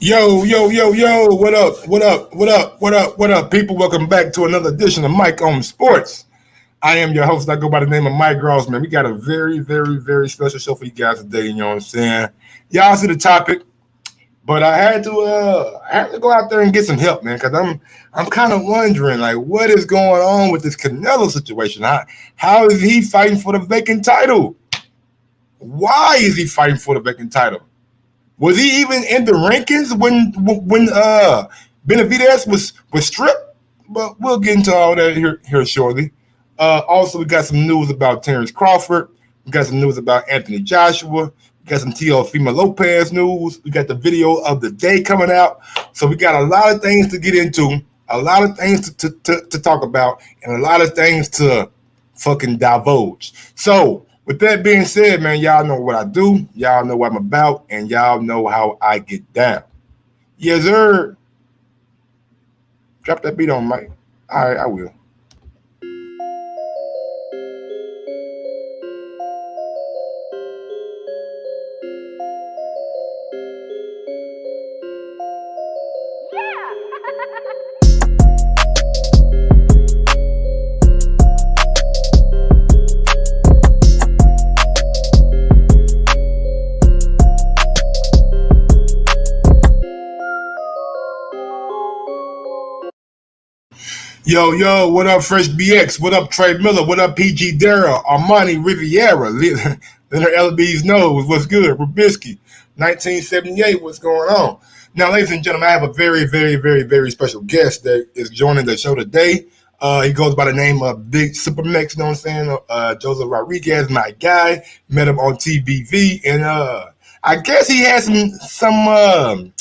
Yo, yo, yo, yo, what up, what up, what up, what up, what up, people? Welcome back to another edition of Mike on Sports. I am your host. I go by the name of Mike Grossman. We got a very, very, very special show for you guys today. You know what I'm saying? Y'all see the topic, but I had to go out there and get some help, man, because I'm kind of wondering, like, what is going on with this Canelo situation? How is he fighting for the vacant title? Why is he fighting for the vacant title? Was he even in the rankings when Benavidez was stripped? But we'll get into all that here shortly. Also, we got some news about Terrence Crawford. We got some news about Anthony Joshua. We got some Teofimo Lopez news. We got the video of the day coming out. So we got a lot of things to get into, a lot of things to talk about, and a lot of things to fucking divulge. So with that being said, man, y'all know what I do. Y'all know what I'm about, and y'all know how I get down. Yes, sir. Drop that beat on, Mike. All right, I will. Yo, yo, what up, Fresh BX? What up, Trey Miller? What up, PG Darrell? Armani Riviera? Leonard LB's Nose, what's good? Rubisky, 1978, what's going on? Now, ladies and gentlemen, I have a very, very, very, very special guest that is joining the show today. He goes by the name of Big Supermax, you know what I'm saying? Joseph Rodriguez, my guy. Met him on TBV, and I guess he had some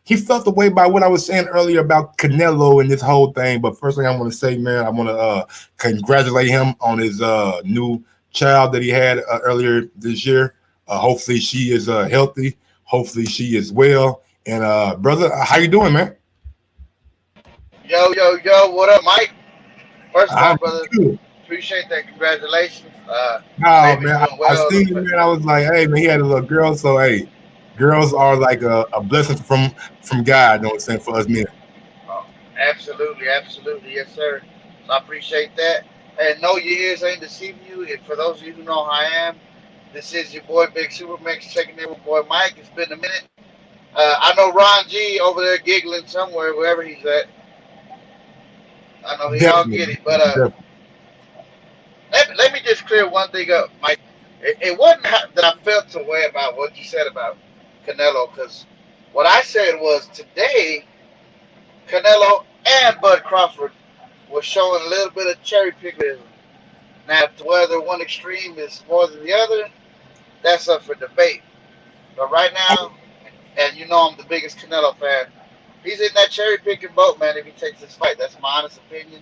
he felt the way by what I was saying earlier about Canelo and this whole thing. But first thing I want to say, man, I want to congratulate him on his new child that he had earlier this year. Hopefully she is healthy. Hopefully she is well. And brother, how you doing, man? Yo, yo, yo, what up, Mike? First of all, I'm brother, good. appreciate that. Congratulations. Oh Baby's man, doing I well. seen it, man. I was like, hey man, he had a little girl. So hey, girls are like a blessing from God, you know what I'm saying, for us men. Oh, absolutely, absolutely, yes, sir. So I appreciate that. And no, your ears ain't deceiving you. And for those of you who know how I am, this is your boy Big Supermax checking in with boy Mike. It's been a minute. I know Ron G over there giggling somewhere, wherever he's at. I know he all get Definitely, it. But definitely. let me just clear one thing up, Mike. It wasn't that I felt some way about what you said about Canelo, because what I said was today Canelo and Bud Crawford were showing a little bit of cherry picking. Now, to whether one extreme is more than the other, that's up for debate. But right now, and you know I'm the biggest Canelo fan, he's in that cherry picking boat, man. If he takes this fight, that's my honest opinion.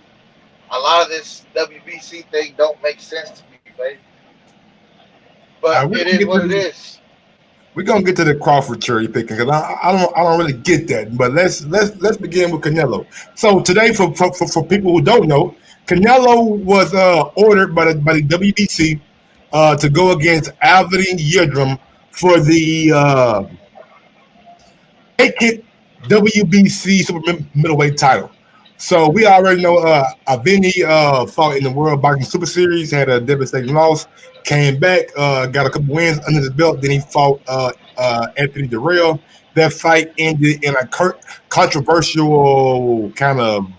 A lot of this WBC thing don't make sense to me, baby. But We're it gonna is get to what it the is. Crawford cherry picking because I don't really get that. But let's begin with Canelo. So today, for people who don't know, Canelo was ordered by the WBC to go against Alvin Yildirim for the vacant WBC super middleweight title. So we already know Aveni fought in the World Boxing Super Series, had a devastating loss, came back, got a couple wins under his belt. Then he fought Anthony Durrell. That fight ended in a controversial kind of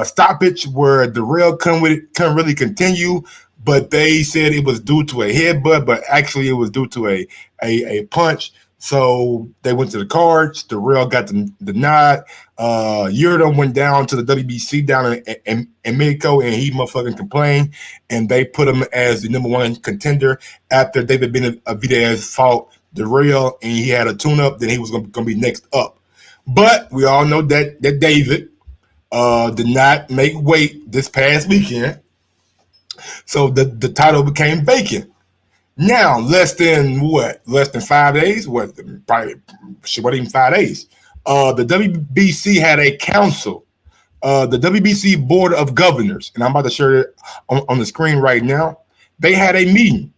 stoppage where Durrell couldn't really continue, but they said it was due to a headbutt, but actually it was due to a punch. So they went to the cards. Durrell got the nod. Yildirim went down to the WBC down in Mexico, and he motherfucking complained, and they put him as the number one contender after David Benavidez fought Durrell, and he had a tune-up. Then he was going to be next up. But we all know that David did not make weight this past weekend, so the title became vacant. Now, less than 5 days? What? Probably shit, what even 5 days? The WBC had a council, the WBC Board of Governors, and I'm about to share it on the screen right now. They had a meeting,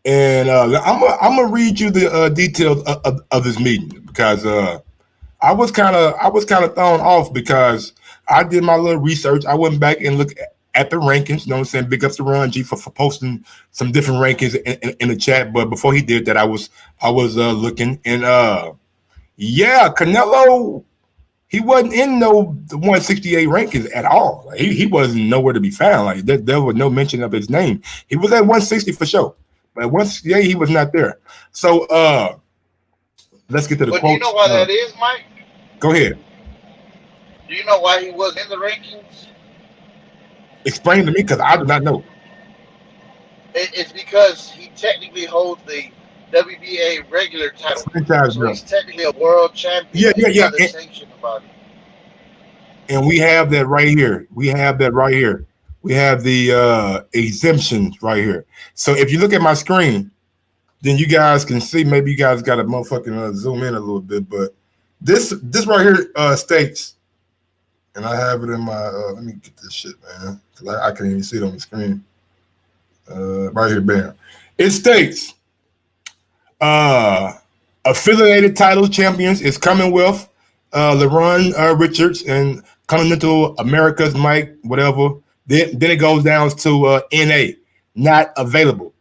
and I'm gonna read you the details of this meeting because I was kind of thrown off because I did my little research. I went back and looked at the rankings. You know what I'm saying? Big ups to Ron G for posting some different rankings in the chat. But before he did that, I was looking, and yeah, Canelo, he wasn't in the 168 rankings at all. Like, he wasn't nowhere to be found. Like there was no mention of his name. He was at 160 for sure, but at 168 he was not there. So let's get to the But quotes. do you know why that is, Mike? Go ahead. Do you know why he was in the rankings? Explain to me, because I do not know. It's because he technically holds the WBA regular title. Franchise, so he's technically a world champion. Yeah. And sanctioned about it. And we have that right here. We have the exemptions right here. So if you look at my screen, then you guys can see. Maybe you guys got to motherfucking zoom in a little bit, but this right here states, and I have it in my. Let me get this shit, man. I can't even see it on the screen. Right here, bam. It states, affiliated title champions is Commonwealth, LeBron Richards, and Continental America's Mike, whatever. Then it goes down to NA, not available.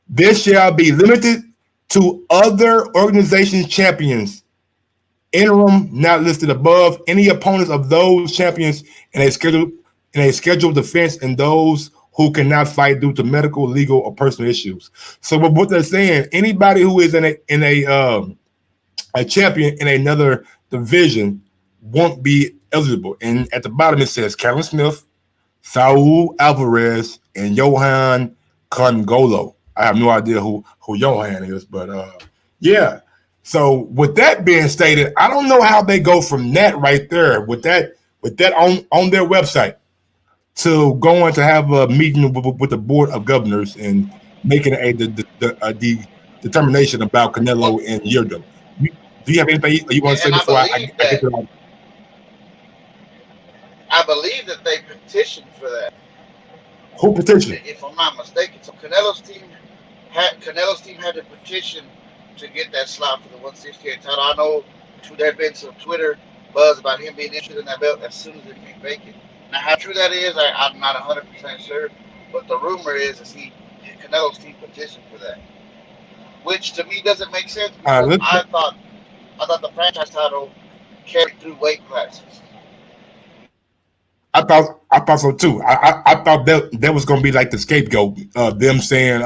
This shall be limited to other organizations' champions. Interim not listed above. Any opponents of those champions in a scheduled defense, and those who cannot fight due to medical, legal, or personal issues. So what they're saying, anybody who is in a champion in another division won't be eligible. And at the bottom it says Callum Smith, Saul Alvarez, and Johan Congolo. I have no idea who Johan is, but yeah. So with that being stated, I don't know how they go from that right there with that on their website to going to have a meeting with the board of governors and making the determination about Canelo and Yildirim. Do you have anything you want to say before I get to that? I believe that they petitioned for that. Who petitioned? If I'm not mistaken, so Canelo's team had to petition to get that slot for the 168 title. I know there had been some Twitter buzz about him being interested in that belt as soon as it became vacant. Now, how true that is, I'm not 100% sure, but the rumor is Canelo's team petitioned for that, which to me doesn't make sense because I thought the franchise title carried through weight classes. I thought so too. I thought that was going to be like the scapegoat, them saying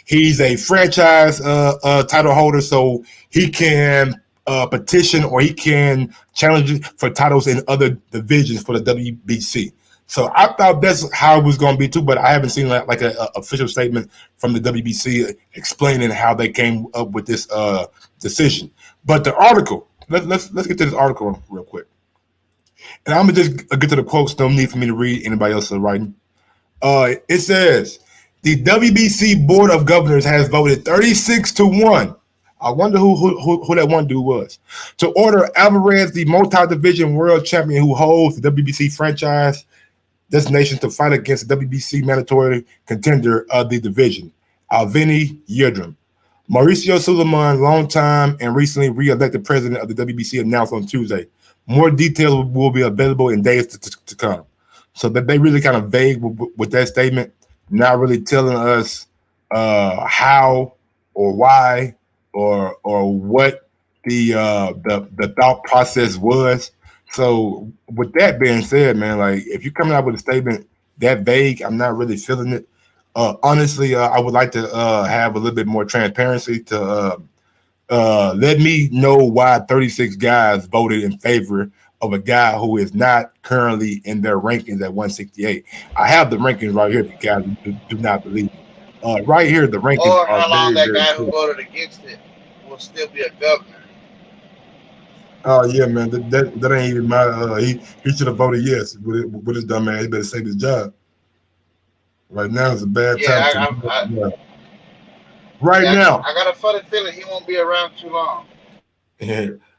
he's a franchise title holder, so he can petition or he can challenge for titles in other divisions for the WBC. So I thought that's how it was going to be too, but I haven't seen like an official statement from the WBC explaining how they came up with this decision. But the article, let's get to this article real quick. And I'm going to just get to the quotes. No need for me to read anybody else's writing. It says, the WBC Board of Governors has voted 36-1. I wonder who that one dude was. To order Alvarez, the multi-division world champion who holds the WBC franchise designation, to fight against the WBC mandatory contender of the division, Alvini Yildirim. Mauricio Suleiman, longtime and recently re-elected president of the WBC, announced on Tuesday. More details will be available in days to come. So that they really kind of vague with that statement, not really telling us how or why or what the thought process was. So with that being said, man, like if you're coming out with a statement that vague, I'm not really feeling it. Honestly, I would like to have a little bit more transparency to let me know why 36 guys voted in favor of a guy who is not currently in their rankings at 168. I have the rankings right here if you guys do not believe me. Right here, the rankings or are how long very, that very guy cool. who voted against it will still be a governor. Oh yeah, man, that ain't even my. He should have voted yes with his dumb ass. He better save his job. Right now is a bad time. Now, I got a funny feeling he won't be around too long.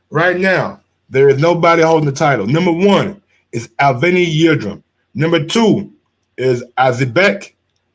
Right now, there is nobody holding the title. Number one is Alvini Yildirim. Number two is Azibek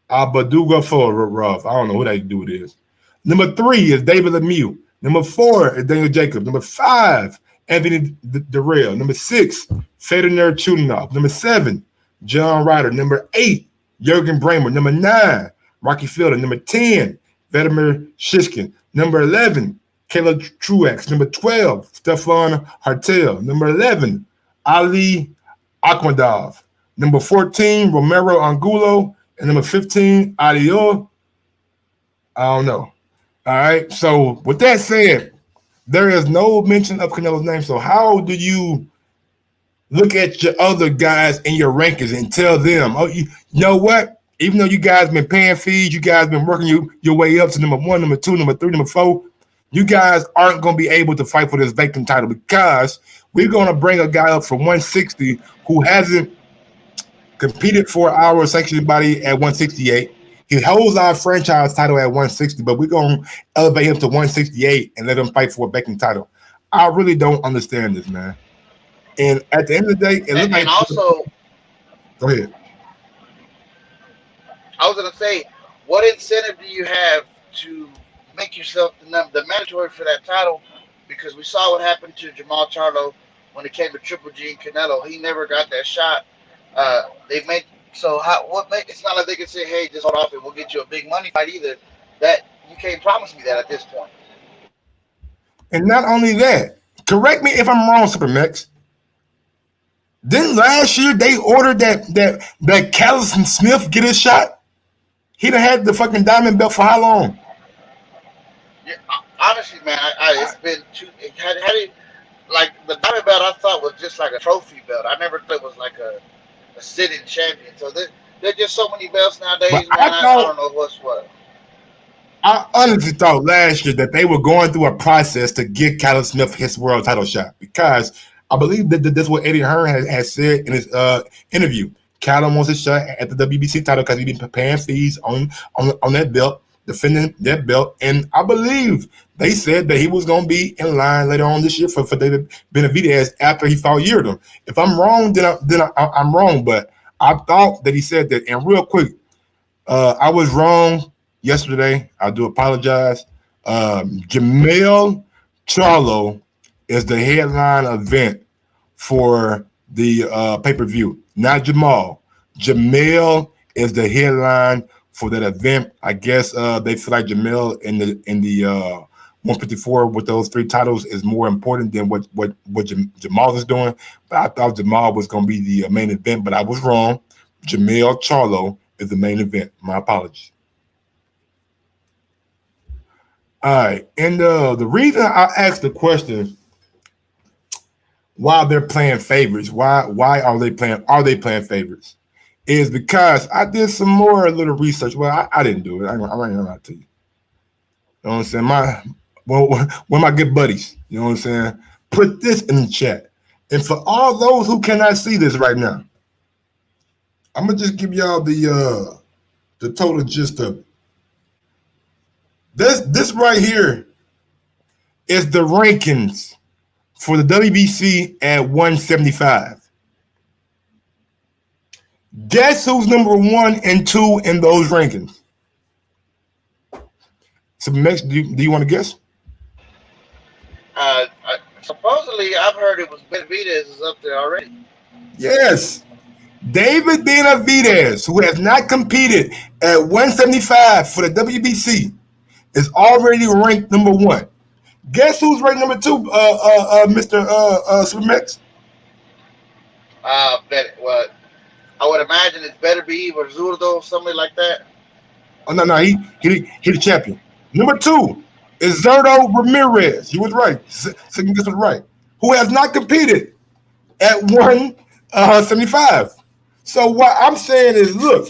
Abadugaforov. I don't know who that dude is. Number three is David Lemieux. Number four is Daniel Jacobs. Number five Anthony Durrell. Number 6, Fedor Chudinov. Number 7, John Ryder. Number 8, Jürgen Brähmer. Number 9, Rocky Fielder. Number 10, Vladimir Shishkin. Number 11, Caleb Truex. Number 12, Stefan Hartel. Number 11, Ali Akhmadov. Number 14, Romero Angulo. And number 15, Adio. I don't know. All right. So with that said, there is no mention of Canelo's name. So how do you look at your other guys in your rankings and tell them, oh, you know what? Even though you guys been paying fees, you guys been working your way up to number 1, number 2, number 3, number 4, you guys aren't going to be able to fight for this vacant title because we're going to bring a guy up from 160 who hasn't competed for our sanctioning body at 168. He holds our franchise title at 160, but we're going to elevate him to 168 and let him fight for a vacant title. I really don't understand this, man. And at the end of the day, it looks like. Also, go ahead. I was going to say, what incentive do you have to make yourself the mandatory for that title? Because we saw what happened to Jamal Charlo when it came to Triple G and Canelo. He never got that shot. They made so how what make it's not like they can say, hey, just hold off and we'll get you a big money fight either. That you can't promise me that at this point. And not only that, correct me if I'm wrong, Supermax. Didn't last year they ordered that Callison Smith get his shot? He done had the fucking diamond belt for how long? Yeah, honestly, man, it's been too. It had it like the diamond belt. I thought was just like a trophy belt. I never thought it was like a sitting champion. So there's just so many belts nowadays, man. I don't know what's what. I honestly thought last year that they were going through a process to get Callum Smith his world title shot because I believe that that's what Eddie Hearn has said in his interview. Callum wants a shot at the WBC title because he's been paying fees on that belt, defending that belt, and I believe they said that he was going to be in line later on this year for David Benavidez after he fought Yildirim. If I'm wrong, then I'm wrong, but I thought that he said that. And real quick, I was wrong yesterday. I do apologize. Jamel Charlo is the headline event for the pay-per-view. Not Jamal. Jamel is the headline for that event. I guess they feel like Jamel in the 154 with those 3 titles is more important than what Jamal is doing. But I thought Jamal was going to be the main event, but I was wrong. Jamel Charlo is the main event. My apologies. All right, and the reason I asked the question why they're playing favorites, why are they playing favorites, is because I did some more little research. Well, I didn't do it. I ain't gonna lie to you. You know what I'm saying? One of my good buddies, you know what I'm saying, put this in the chat. And for all those who cannot see this right now, I'm gonna just give y'all the total gist of it. This right here is the rankings for the WBC at 175. Guess who's number 1 and 2 in those rankings? So next, do you want to guess? Supposedly, I've heard it was Benavidez is up there already. Yes. David Benavidez, who has not competed at 175 for the WBC, is already ranked number 1. Guess who's ranked number 2, Mr. Supermax? Well, I would imagine it's better be or Zurdo or something like that. Oh no, he the champion. Number 2 is Zurdo Ramirez. You was right. Second guess was right. Who has not competed at 175. So what I'm saying is, look,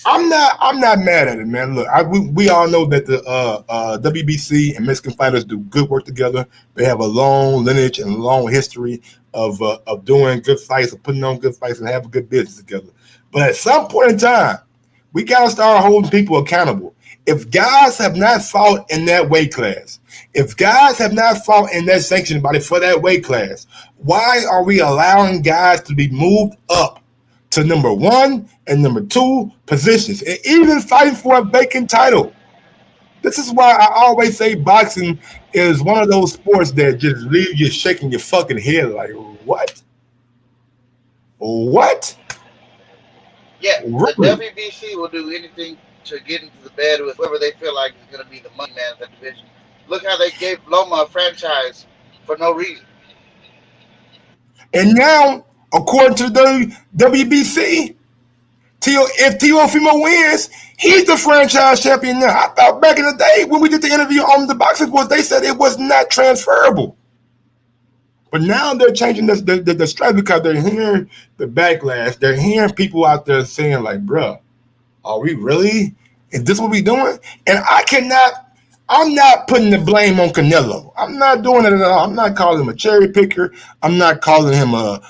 I'm not mad at it, man. Look, we all know that the WBC and Mexican fighters do good work together. They have a long lineage and a long history of doing good fights, of putting on good fights, and having good business together. But at some point in time, we gotta start holding people accountable. If guys have not fought in that weight class, if guys have not fought in that sanctioning body for that weight class, why are we allowing guys to be moved up to number 1 and number 2 positions and even fighting for a vacant title? This is why I always say boxing is one of those sports that just leave you shaking your fucking head like, what? What? Yeah, the Really? WBC will do anything to get into the bed with whoever they feel like is going to be the money man of the division. Look how they gave Loma a franchise for no reason. And now, according to the WBC, if Teofimo wins, he's the franchise champion now. I thought back in the day when we did the interview on the Boxing Sports, they said it was not transferable. But now they're changing the strategy because they're hearing the backlash. They're hearing people out there saying like, bruh, are we really? Is this what we doing? And I'm not putting the blame on Canelo. I'm not doing it at all. I'm not calling him a cherry picker. I'm not calling him a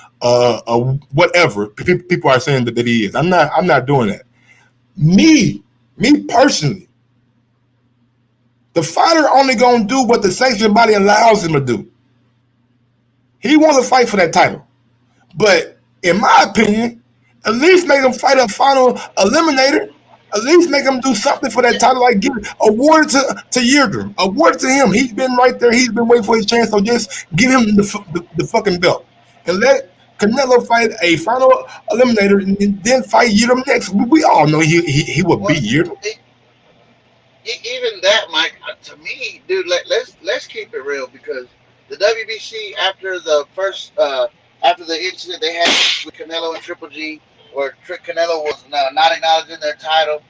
whatever people are saying that he is. I'm not doing that. Me personally, the fighter only gonna do what the sanctioning body allows him to do. He wants to fight for that title. But in my opinion, at least make him fight a final eliminator. At least make him do something for that title, like give award to Yildirim, award to him. He's been right there. He's been waiting for his chance. So just give him the fucking belt and let Canelo fight a final eliminator and then fight Yildirim next. We all know he will Well, beat Yildirim. even that, Mike, to me, dude, let's keep it real because the WBC after the incident they had with Canelo and Triple G, where Canelo was not acknowledging their title.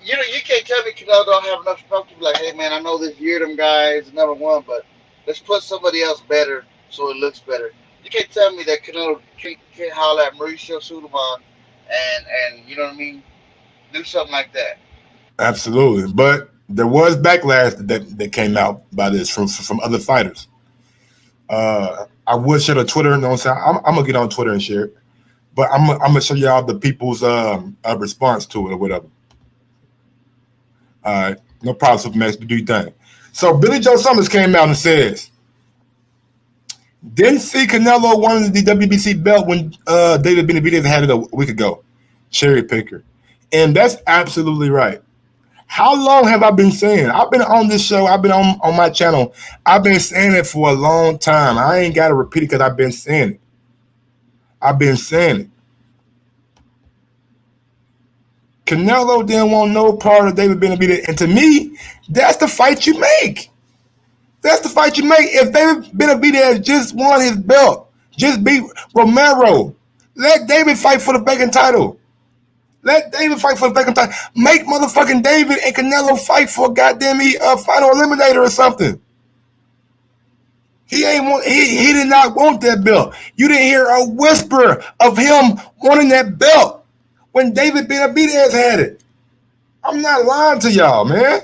You can't tell me Canelo don't have enough smoke to be like, hey man, I know this Yildirim guy is number one, but let's put somebody else better so it looks better. You can't tell me that Canelo can't holler at Mauricio Suleiman and you know what I mean, do something like that. Absolutely, but there was backlash that came out by this from other fighters. I would share the Twitter, and I'm gonna get on Twitter and share it, but I'm gonna show y'all the people's response to it or whatever. All right, no problem, Supermax. Do your thing. So Billy Joe Summers came out and says, didn't see Canelo won the WBC belt when David Benavidez had it a week ago. Cherry picker, and that's absolutely right. How long have I been saying? I've been on this show. I've been on my channel. I've been saying it for a long time. I ain't got to repeat it because I've been saying it. I've been saying it. Canelo didn't want no part of David Benavidez. And to me, that's the fight you make. That's the fight you make. If David Benavidez just won his belt, just beat Romero, let David fight for the vacant title. Let David fight for the vacant title. Make motherfucking David and Canelo fight for a goddamn final eliminator or something. He did not want that belt. You didn't hear a whisper of him wanting that belt when David Benavidez had it. I'm not lying to y'all, man.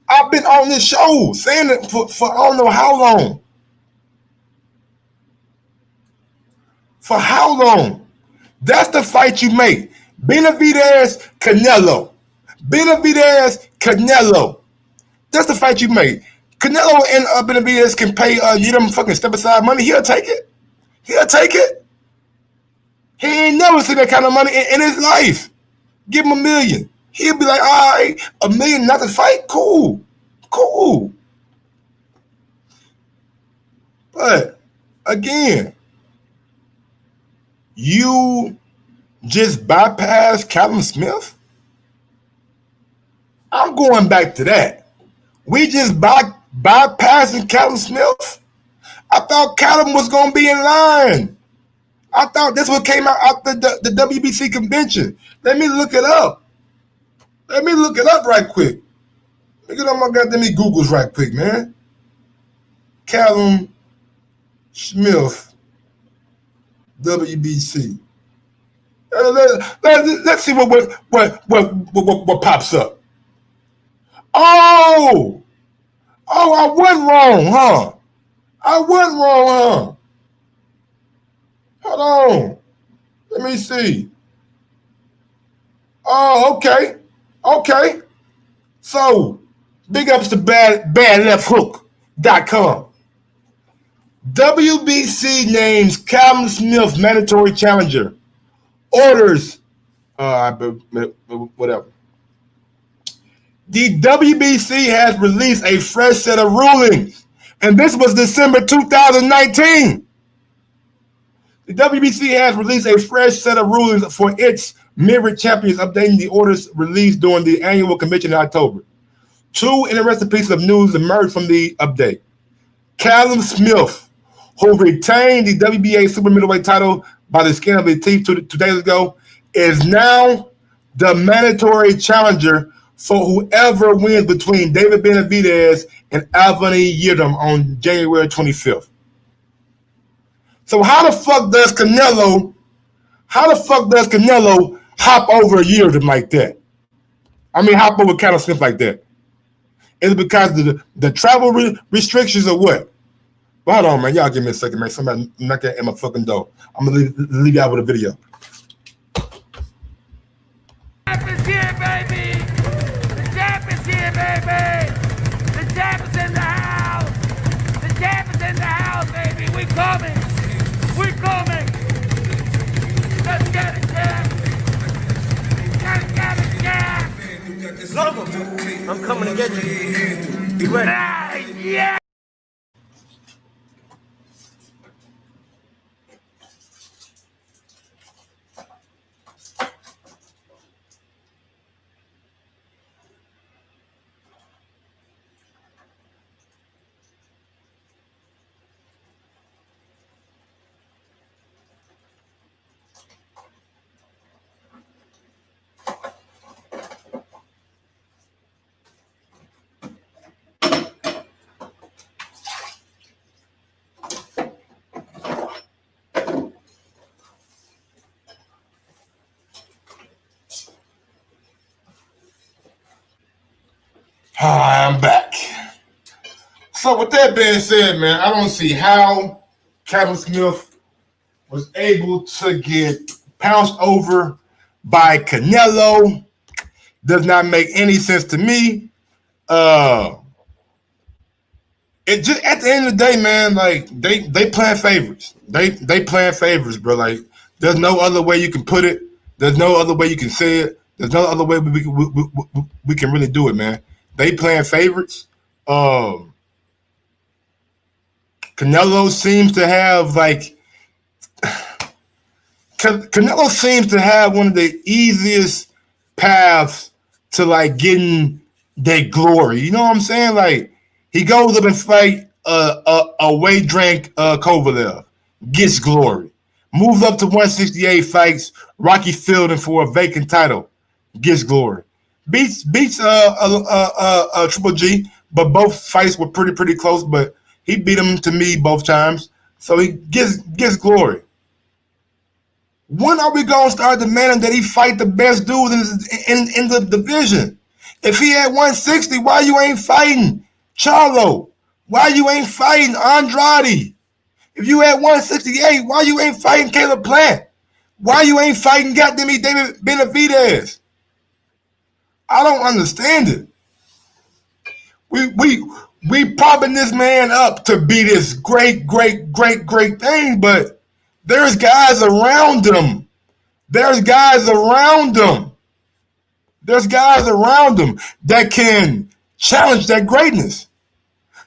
I've been on this show saying it for I don't know how long. For how long? That's the fight you make. Benavidez, Canelo. Benavidez, Canelo. That's the fight you make. Canelo and Benavidez can pay Yildirim fucking step aside money. He'll take it. He'll take it. He ain't never seen that kind of money in his life. Give him $1 million. He'll be like, all right, $1 million not to fight? Cool. Cool. But, again, you just bypass Callum Smith? I'm going back to that. We just bypassing Callum Smith? I thought Callum was going to be in line. I thought this what came out after the WBC convention. Let me look it up. Let me look it up right quick. Look at all my goddamn Googles right quick, man. Callum Smith, WBC. Let's see what pops up. Oh, I wasn't wrong, huh? I wasn't wrong, huh? Hold on. Let me see. Oh, okay. Okay. So, big ups to badlefthook.com. WBC names Callum Smith mandatory challenger. Orders, whatever. The WBC has released a fresh set of rulings, and this was December 2019. The WBC has released a fresh set of rulings for its mirrored champions, updating the orders released during the annual convention in October. Two interesting pieces of news emerged from the update. Callum Smith, who retained the WBA super middleweight title by the skin of his teeth 2 days ago, is now the mandatory challenger for whoever wins between David Benavidez and Yildirim on January 25th. So how the fuck does Canelo hop over Yildirim like that? I mean, hop over Callum Smith like that? Is it because of the travel restrictions or what? But hold on, man. Y'all give me a second, man. Somebody knock at my fucking door. I'm going to leave y'all with a video. The champ is here, baby. The champ is here, baby. The champ is in the house. The champ is in the house, baby. We coming. We coming. Let's get it, champ. Let's get it, champ. Lobo, I'm coming to get you. Be ready. Yeah. I'm back. So with that being said, man, I don't see how Callum Smith was able to get pounced over by Canelo. Does not make any sense to me. It just at the end of the day, man, like they playing favorites. They playing favorites, bro. Like there's no other way you can put it. There's no other way you can say it. There's no other way we can really do it, man. They playing favorites. Canelo seems to have one of the easiest paths to like getting their glory. You know what I'm saying? Like he goes up and fight a weight drank Kovalev, gets glory. Moves up to 168, fights Rocky Fielding for a vacant title, gets glory. Beats Triple G, but both fights were pretty close. But he beat him to me both times, so he gets glory. When are we gonna start demanding that he fight the best dude in the division? If he had 160, why you ain't fighting Charlo? Why you ain't fighting Andrade? If you had 168, why you ain't fighting Caleb Plant? Why you ain't fighting goddamn David Benavidez? I don't understand it. We propping this man up to be this great thing, but there's guys around him. There's guys around him that can challenge that greatness.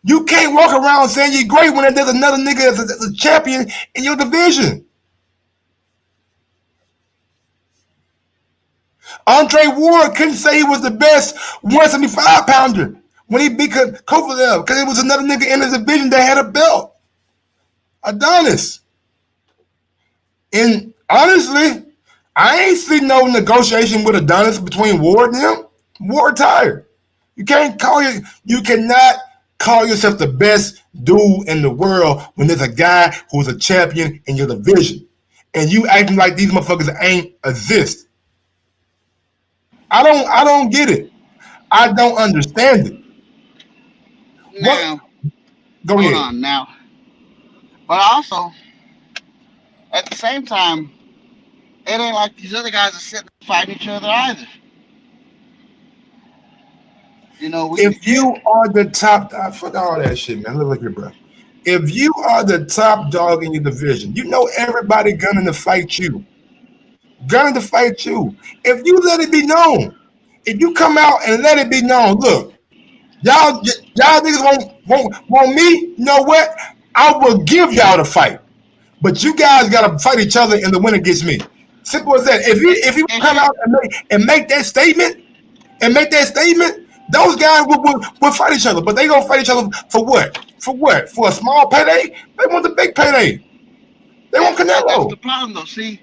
You can't walk around saying you're great when there's another nigga that's a champion in your division. Andre Ward couldn't say he was the best 175 pounder when he beat Kovalev because it was another nigga in his division that had a belt. Adonis. And honestly, I ain't seen no negotiation with Adonis between Ward and him. Ward tired. You cannot call yourself the best dude in the world when there's a guy who's a champion in your division. And you acting like these motherfuckers ain't exist. I don't get it. I don't understand it. Now, go ahead. Hold on now. But also, at the same time, it ain't like these other guys are sitting fighting each other either. You know, if you are the top, fuck all that shit, man. Look here, bro. If you are the top dog in your division, you know everybody gunning to fight you. If you let it be known, if you come out and let it be known, look, y'all niggas want me. You know what? I will give y'all the fight, but you guys gotta fight each other, and the winner gets me. Simple as that. If you come out and make that statement, those guys will fight each other. But they gonna fight each other for what? For what? For a small payday? They want the big payday. They want Canelo. That's the problem, though. See,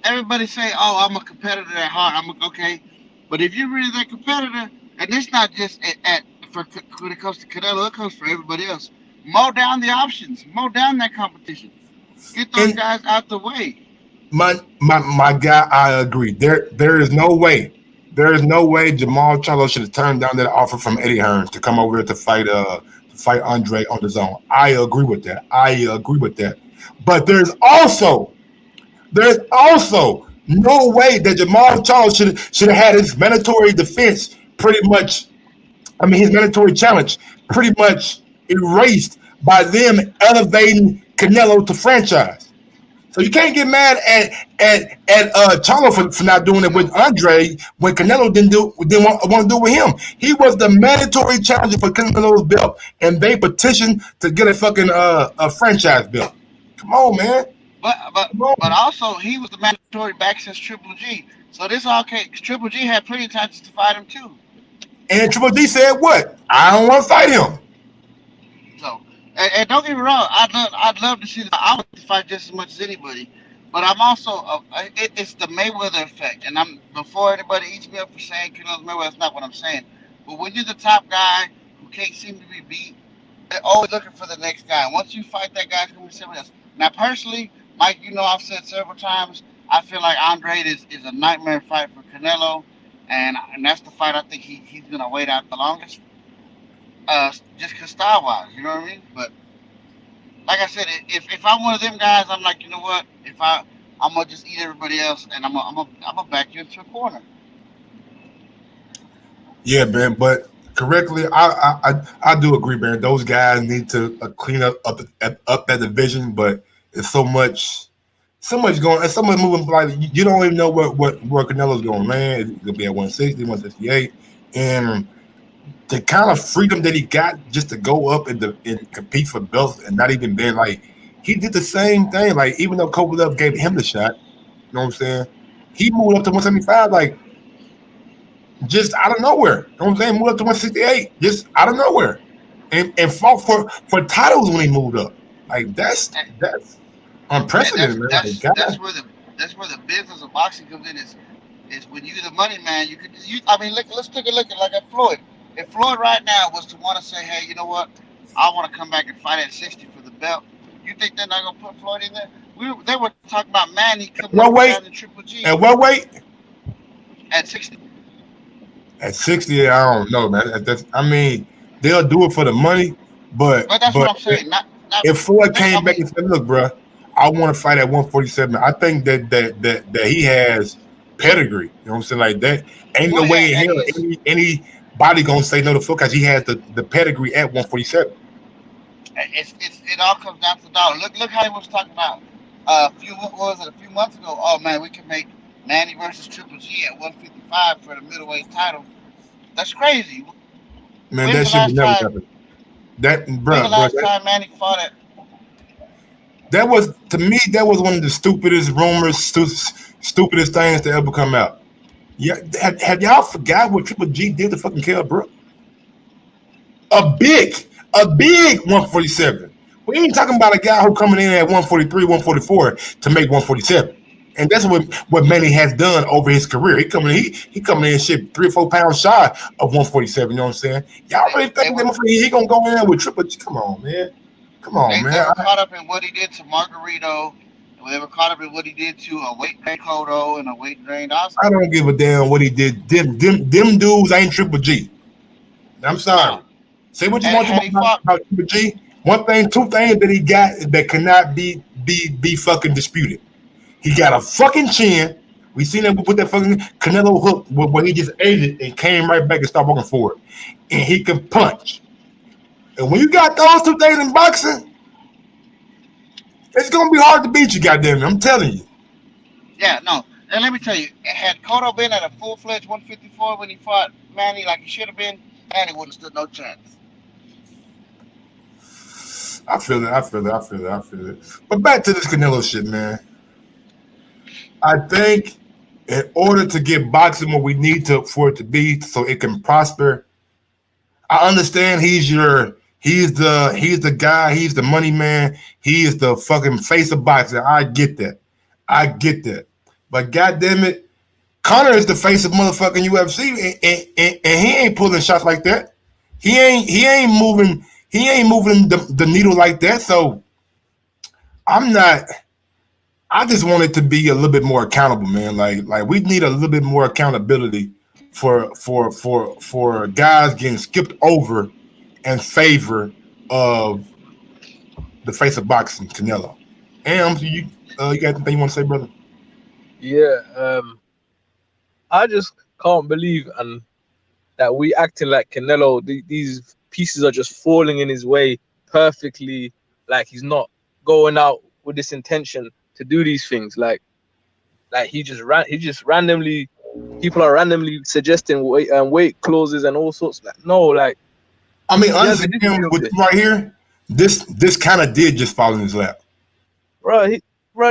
everybody say, "Oh, I'm a competitor at heart." Okay, but if you're really that competitor, and it's not just when it comes to Canelo, it comes for everybody else. Mow down the options, mow down that competition, get those guys out the way. My guy, I agree. There is no way. There is no way Jamal Charlo should have turned down that offer from Eddie Hearns to come over here to fight Andre on the zone. I agree with that. But there's also no way that Jamal Charlo should have had his mandatory defense his mandatory challenge pretty much erased by them elevating Canelo to franchise. So you can't get mad at Charlo for not doing it with Andre when Canelo didn't want to do it with him. He was the mandatory challenger for Canelo's belt, and they petitioned to get a fucking a franchise belt. Come on, man. But also he was the mandatory back since Triple G. So this all came. Triple G had plenty of chances to fight him too. And Triple G said, "What? I don't want to fight him." So, and don't get me wrong, I'd love to see. I want to fight just as much as anybody, but I'm also it's the Mayweather effect. And before anybody eats me up for saying Canelo Mayweather, that's not what I'm saying. But when you're the top guy who can't seem to be beat, they're always looking for the next guy. Once you fight that guy, it's gonna be somebody else. Now, personally, Mike, I've said several times, I feel like Andre is a nightmare fight for Canelo, and that's the fight I think he's gonna wait out the longest. Just cause style wise, you know what I mean? But like I said, if I'm one of them guys, I'm like, you know what? I'm gonna just eat everybody else, and I'm gonna back you into a corner. Yeah, man. But correctly, I do agree, man. Those guys need to clean up that division, but it's so much going, and so much moving. Like you don't even know where Canelo's going, man. It's gonna be at 160, 168, and the kind of freedom that he got just to go up and compete for belts and not even being like, he did the same thing. Like, even though Kovalev gave him the shot, you know what I'm saying? He moved up to 175, like, just out of nowhere. You know what I'm saying? Moved up to 168, just out of nowhere. And fought for titles when he moved up. Like, that's unprecedented, man. That's where the business of boxing comes in is when you're the money man, let's take a look at Floyd. If Floyd right now was to want to say, hey, you know what, I want to come back and fight at 60 for the belt, you think they're not going to put Floyd in there? They were talking about Manny coming down to Triple G. At what weight? At 60. At 60, I don't know, man. They'll do it for the money, but that's what I'm saying. If Floyd came back and said, look, bro, I want to fight at 147, I think that he has pedigree. You know what I'm saying? Like, that ain't no way in hell anybody gonna say no to Floyd because he has the pedigree at 147. It all comes down to the dollar. Look how he was talking about a few months ago. Oh man, we can make Manny versus Triple G at 155 for the middleweight title. That's crazy. Man, that shit would never happen. Last time Manny fought it. That was, to me, one of the stupidest rumors, stupidest things to ever come out. Yeah, have y'all forgot what Triple G did to fucking Kell Brook? A big 147. We ain't talking about a guy who coming in at 143, 144 to make 147. And that's what Manny has done over his career. He coming in shit 3 or 4 pounds shy of 147. You know what I'm saying? Y'all really think he gonna go in there with Triple G? Come on, man. They were caught up in what he did to Margarito. They were caught up in what he did to a weight drain Cotto and a weight drain Oscar. I don't give a damn what he did. Them dudes ain't Triple G. I'm sorry. Say what you want about Triple G. Two things that he got that cannot be fucking disputed. He got a fucking chin. We seen him put that fucking Canelo hook where he just ate it and came right back and started walking forward. And he can punch. And when you got those 2 things in boxing, it's gonna be hard to beat you, goddamn it. I'm telling you. Yeah, no. And let me tell you, had Cotto been at a full-fledged 154 when he fought Manny like he should have been, Manny wouldn't have stood no chance. I feel it. But back to this Canelo shit, man. I think in order to get boxing what we need to for it to be so it can prosper, I understand he's the guy, he's the money man, he is the fucking face of boxing. I get that. But goddamn it, Conor is the face of motherfucking UFC, and he ain't pulling shots like that. He ain't moving the needle like that. So I just want it to be a little bit more accountable, man. Like we need a little bit more accountability for guys getting skipped over in favor of the face of boxing, Canelo. And you got anything you want to say, brother? Yeah, I just can't believe that we acting like Canelo. These pieces are just falling in his way perfectly. Like he's not going out with this intention to do these things. Like he just randomly, people are randomly suggesting weight clauses and all sorts. Like no, like I mean, honestly, with right here, this kind of did just fall in his lap, bro.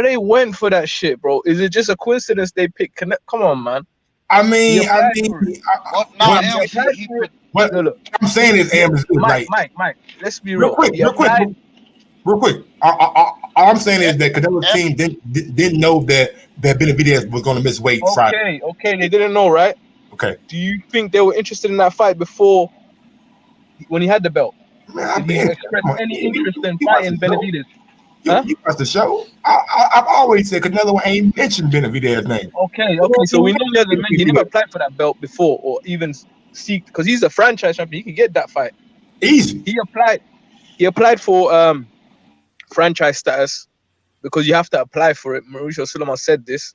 They went for that shit, bro. Is it just a coincidence they picked Canelo? Come on, man. I mean, what I'm saying is, Mike, let's be real. Real quick. All I'm saying is that Canelo's team didn't know that Benavidez was going to miss weight Friday. Okay, they didn't know, right? Okay. Do you think they were interested in that fight before, when he had the belt? Man, did he express any interest in fighting Benavidez? You watched the show. I've always said Canelo ain't mentioned Benavidez's name. Okay. So we know he never applied for that belt before, or even seek, because he's a franchise champion. He can get that fight easy. He applied for franchise status because you have to apply for it. Mauricio Sulaiman said this,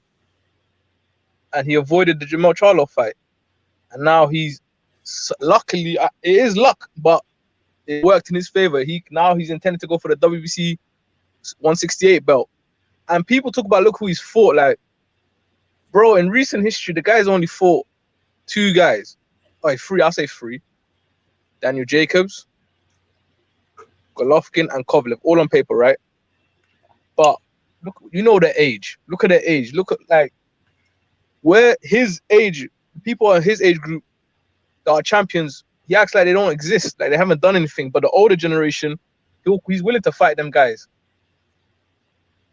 and he avoided the Jamel Charlo fight. And now he's luckily, it is luck, but it worked in his favor. He's intended to go for the WBC 168 belt. And people talk about, look who he's fought. Like, bro, in recent history, the guy's only fought two guys. I'll say three. Daniel Jacobs, Golovkin, and Kovalev, all on paper, right? But look, you know their age. Look at their age. Look at, like, where his age, people in his age group that are champions, he acts like they don't exist, like they haven't done anything. But the older generation, he's willing to fight them guys.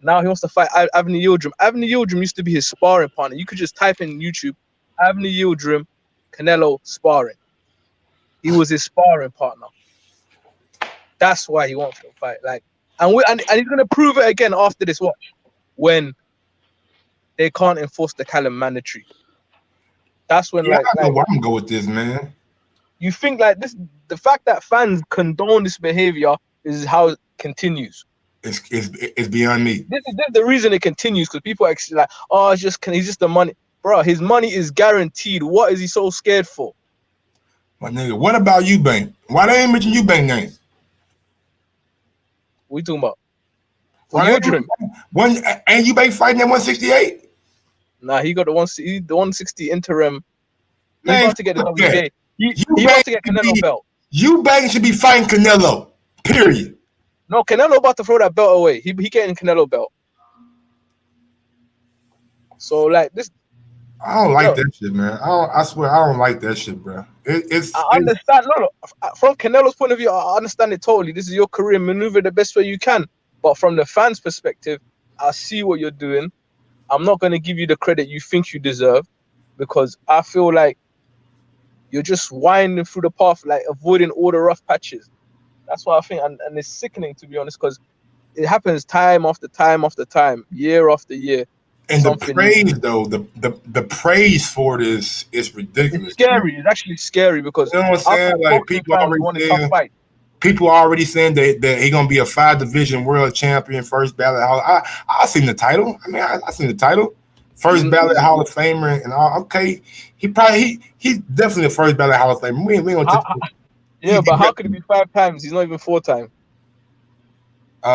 Now he wants to fight Avni Yildirim. Avni Yildirim used to be his sparring partner. You could just type in YouTube, Avni Yildirim, Canelo sparring. He was his sparring partner. That's why he wants to fight. Like, and he's gonna prove it again after this watch, when they can't enforce the Callum mandatory. That's when, I know where I'm gonna go with this, man. You think like this? The fact that fans condone this behavior is how it continues. It's beyond me. This is the reason it continues, because people are actually like, oh, he's just the money, bro. His money is guaranteed. What is he so scared for? My nigga, what about Eubank? Why they ain't mention Eubank name? What are you talking about? And Eubank fighting at 168? Nah, he got the 160 interim. He's about to get the WBA. He wants to get Canelo belt. Eubank should be fighting Canelo. Period. No, Canelo about to throw that belt away. He getting Canelo belt. So like this, I don't like that shit, man. I swear I don't like that shit, bro. I understand. No, from Canelo's point of view, I understand it totally. This is your career. Maneuver the best way you can. But from the fans' perspective, I see what you're doing. I'm not going to give you the credit you think you deserve, because I feel like you're just winding through the path, like avoiding all the rough patches. That's what I think, and it's sickening, to be honest, because it happens time after time after time, year after year. And the praise, though, the praise for it is ridiculous. It's scary. It's actually scary, because you know what I'm saying? Like people already saying that he's gonna be a 5-division world champion, first ballot. I seen the title. I mean, I seen the title, first ballot Hall of Famer, and all. Okay, he's definitely a first ballot Hall of Famer. We ain't gonna. Yeah, but how could he be 5 times? He's not even 4 times.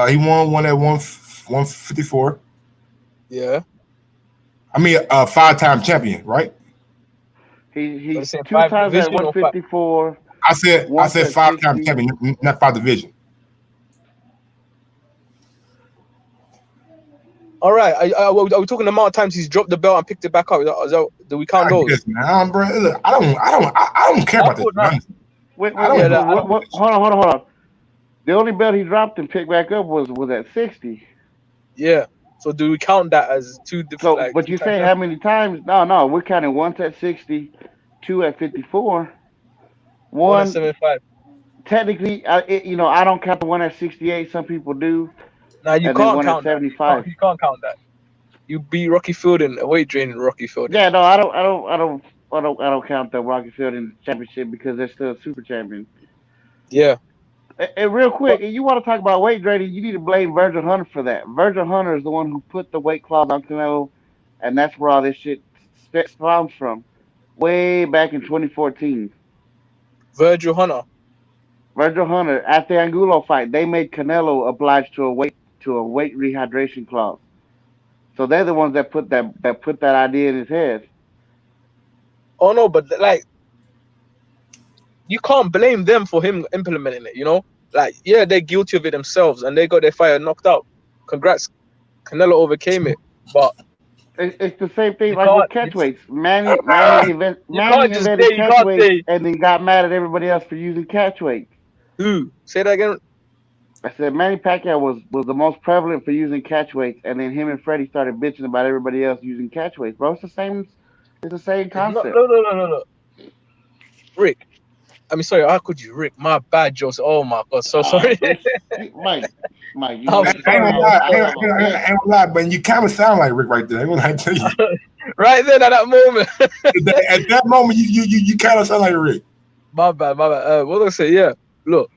He won one at 154. Yeah. I mean, a 5-time champion, right? Let's He's say 2 5 times at division or 5. 154, I said once at 5-time 60. champion, not 5 division. All right. Are we talking the amount of times he's dropped the belt and picked it back up? Do we count I those? guess, man, bro. Look, I don't care I about this. thought that- Wait, I don't Yeah, know. that- I don't- what, hold on. The only belt he dropped and picked back up was at 60. Yeah. So do we count that as two different? So, Like, but you say how many times? No, we're counting once at 60, 2 at 54. one at One, 75? technically, I don't count the one at 68. Some people do. Now you And then can't one at count that. 75. You can't count that. You beat Rocky Fielding, a weight draining Rocky Fielding. Yeah, no, I don't count the Rocky Field in the championship because they're still a super champion. Yeah. And real quick, if you want to talk about weight draining, you need to blame Virgil Hunter for that. Virgil Hunter is the one who put the weight clause on Canelo, and that's where all this shit stems from. Way back in 2014. Virgil Hunter. Virgil Hunter, at the Angulo fight, they made Canelo obliged to a weight rehydration clause. So they're the ones that put that idea in his head. Oh no, but like, you can't blame them for him implementing it. You know, like, yeah, they're guilty of it themselves, and they got their fighter knocked out. Congrats, Canelo overcame it. But It's the same thing You like with can't- catchweights. Manny can't invented just say- you can't catchweights say- and then got mad at everybody else for using catchweights. who? Say that again. I said Manny Pacquiao was the most prevalent for using catchweights, and then him and Freddie started bitching about everybody else using catchweights. Bro, it's the same concept. No. Rick. I mean, sorry, how could you, Rick? My bad, Joseph. Oh my God, so sorry. Mike, you I'm know, I ain't gonna lie, but you kind of sound like Rick right there. I ain't gonna lie to you. Right then at that moment. At that moment, you kind of sound like Rick. My bad. What was I say? Yeah, look,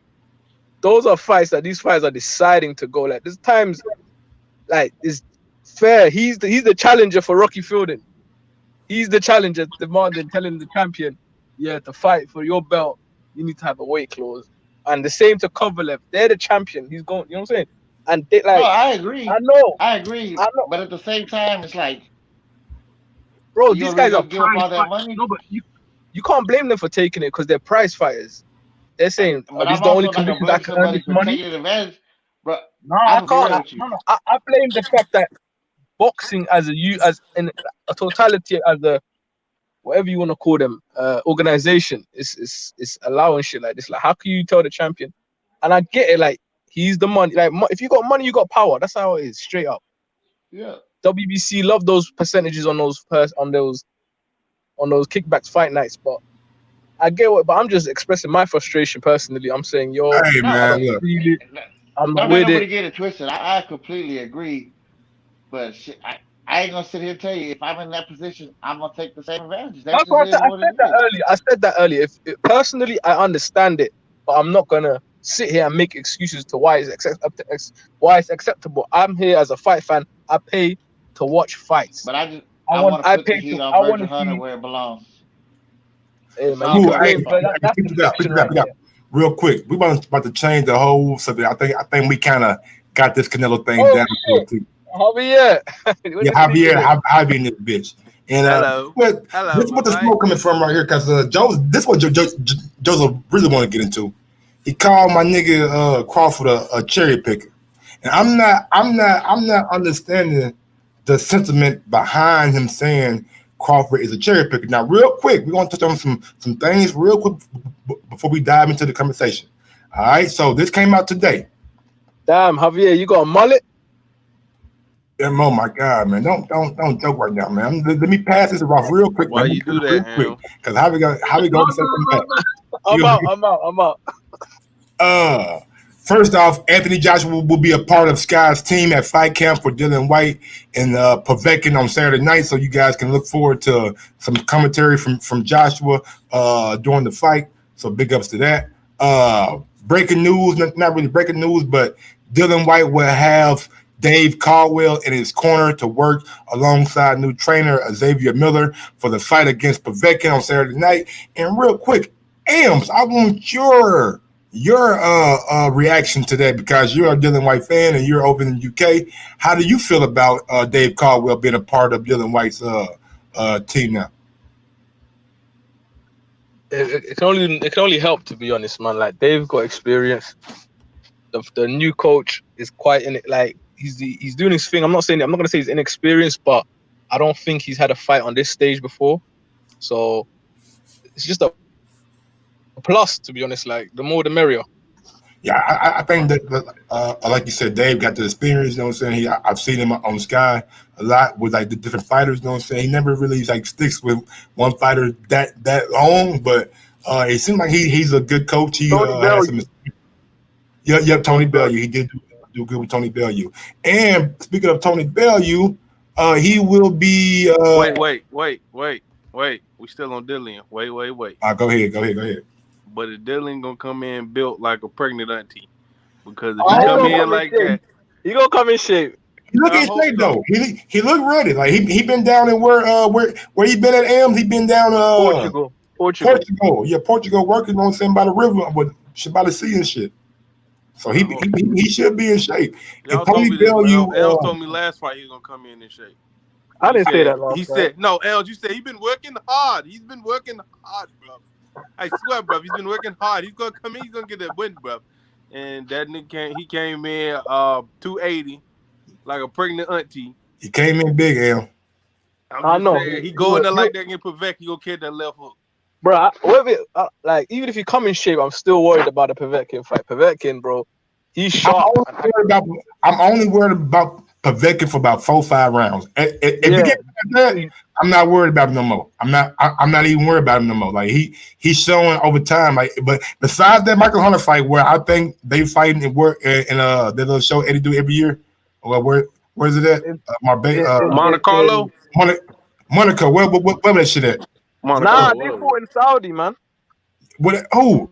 those are fights that these fights are deciding to go. Like, there's times, like, it's fair. He's the challenger for Rocky Fielding. He's the challenger, demanding, telling the champion, yeah, to fight for your belt, you need to have a weight clause. And the same to Kovalev. They're the champion. He's going. You know what I'm saying? And they, like, no, I agree. I know, I agree. I know. But at the same time, it's like, bro, you these really guys are gonna give up all prize that fighters. money? No, but you can't blame them for taking it because they're prize fighters. They're saying, but these I'm the only also not gonna conditions I blame can earn somebody this for money. taking advantage. But No, I'm I can't. real with you. I blame the fact that boxing as in a totality, as a whatever you want to call them, organization is allowing shit like this. Like, how can you tell the champion? And I get it, like, he's the money. Like, if you got money, you got power. That's how it is, straight up. Yeah. WBC love those percentages on those kickbacks fight nights, but I get what. But I'm just expressing my frustration personally. I'm saying, yo, Hey man, look. really, I'm Don't let with nobody it. get it twisted. I completely agree. But shit, I ain't gonna sit here and tell you if I'm in that position, I'm gonna take the same advantage. That's That's what just I what said it that is. earlier. I said that earlier. If personally, I understand it, but I'm not gonna sit here and make excuses to why it's acceptable. I'm here as a fight fan. I pay to watch fights. But I want want to I put the pay heat to. on I Virgil want to Hunter see. where it belongs. Hey, man, Cool, you can blame, hey, but that's pick it up, deflection right there. real quick. We about to change the whole subject. I think we kind of got this Canelo thing Oh, down. shit. Javier. Yeah, Javier in this bitch. And Hello. this Hello, is what the Mike. smoke coming from right here, because this is what Joseph really want to get into. He called my nigga Crawford a cherry picker, and I'm not understanding the sentiment behind him saying Crawford is a cherry picker. Now, real quick, we're gonna touch on some things real quick before we dive into the conversation. All right, so this came out today. Damn, Javier, you got a mullet? Oh my God, man! Don't joke right now, man. Let me pass this off real quick. Why man. you do that, Ham? Because how we going to say something back? I'm out. First off, Anthony Joshua will be a part of Sky's team at fight camp for Dylan White and Povetkin on Saturday night, so you guys can look forward to some commentary from Joshua during the fight. So big ups to that. Breaking news, not really breaking news, but Dylan White will have Dave Caldwell in his corner to work alongside new trainer Xavier Miller for the fight against Povetkin on Saturday night. And real quick, Ams, I want your your reaction to that, because you're a Dylan White fan and you're over in the UK. How do you feel about Dave Caldwell being a part of Dylan White's team now? It can only help, to be honest, man. Like, Dave got experience. The new coach is quite in it. Like, he's doing his thing. I'm not gonna say he's inexperienced, but I don't think he's had a fight on this stage before. So it's just a plus, to be honest. Like, the more the merrier. Yeah, I think that, like you said, Dave got the experience. You know what I'm saying? I've seen him on Sky a lot with like the different fighters. You know what I'm saying? He never really like sticks with one fighter that long, but it seems like he's a good coach. He has some. Yep, Tony Bellew. He did do good with Tony Bellew. And speaking of Tony Bellew, he will be. Wait. We still on Dylan. Wait. Go ahead. But if Dylan gonna come in built like a pregnant auntie, because if he come in like that, he gonna come in shape. He look in shape though. He look ready. Like he been down in where he been at AMS. He been down Portugal. Yeah, Portugal working on something by the river by the sea and shit. So he should be in shape. Y'all told me El told me last fight he was gonna come in shape. I didn't say that last He fight. said no, El. You said he's been working hard. He's been working hard, bro. I swear, bro. He's been working hard. He's gonna come in. He's gonna get that win, bro. And that nigga came in 280 like a pregnant auntie. He came in big, El. I know. He go in there like that and Pavek, he gonna catch that left hook. Bro, like, even if you come in shape, I'm still worried about the Povetkin fight. Povetkin, bro, he's sharp. I'm only worried about Povetkin for about 4-5 rounds. If he gets that, I'm not worried about him no more. I'm not even worried about him no more. Like he's showing over time. Like, but besides that Michael Hunter fight, where I think they fighting and work in that little show Eddie do every year. Well, where's it at? Monte Carlo, Monaco. Where that shit at? Nah, they fought in Saudi, man. What? Who?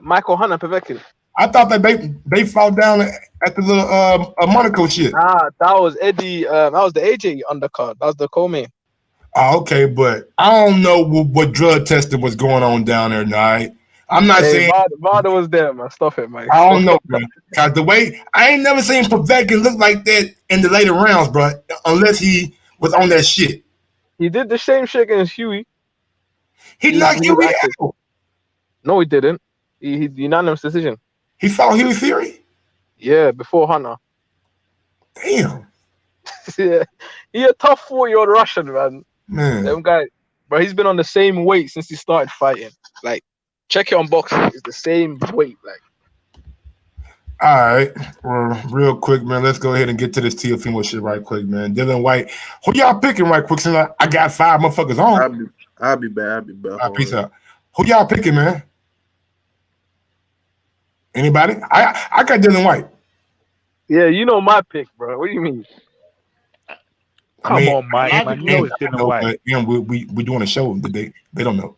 Michael Hunter, Povetkin. I thought that they fought down at the little Monaco shit. Nah, that was Eddie. That was the AJ undercard. That was the co-main. Oh, okay, but I don't know what drug testing was going on down there tonight. I'm not saying Vada was there, man. Stop it, man. I don't know, bro. Cause the way I ain't never seen Povetkin look like that in the later rounds, bro. Unless he was on that shit. He did the same shit against Huey. He knocked Huey out. No, he didn't. He unanimous decision. He fought Huey Fury? Yeah, before Hunter. Damn. Yeah. He a tough 4-year-old Russian, man. Them guy, bro, he's been on the same weight since he started fighting. Like, check it on boxing. It's the same weight. Like. All right. Well, real quick, man, let's go ahead and get to this Teofimo shit right quick, man. Dylan White. Who y'all picking right quick? Since I got 5 motherfuckers on. I'll be back. All right, peace out. Who y'all picking, man? Anybody? I got Dylan White. Yeah, you know my pick, bro. What do you mean? Come on, Mike. I know it's Dylan White. And we doing a show today. They don't know.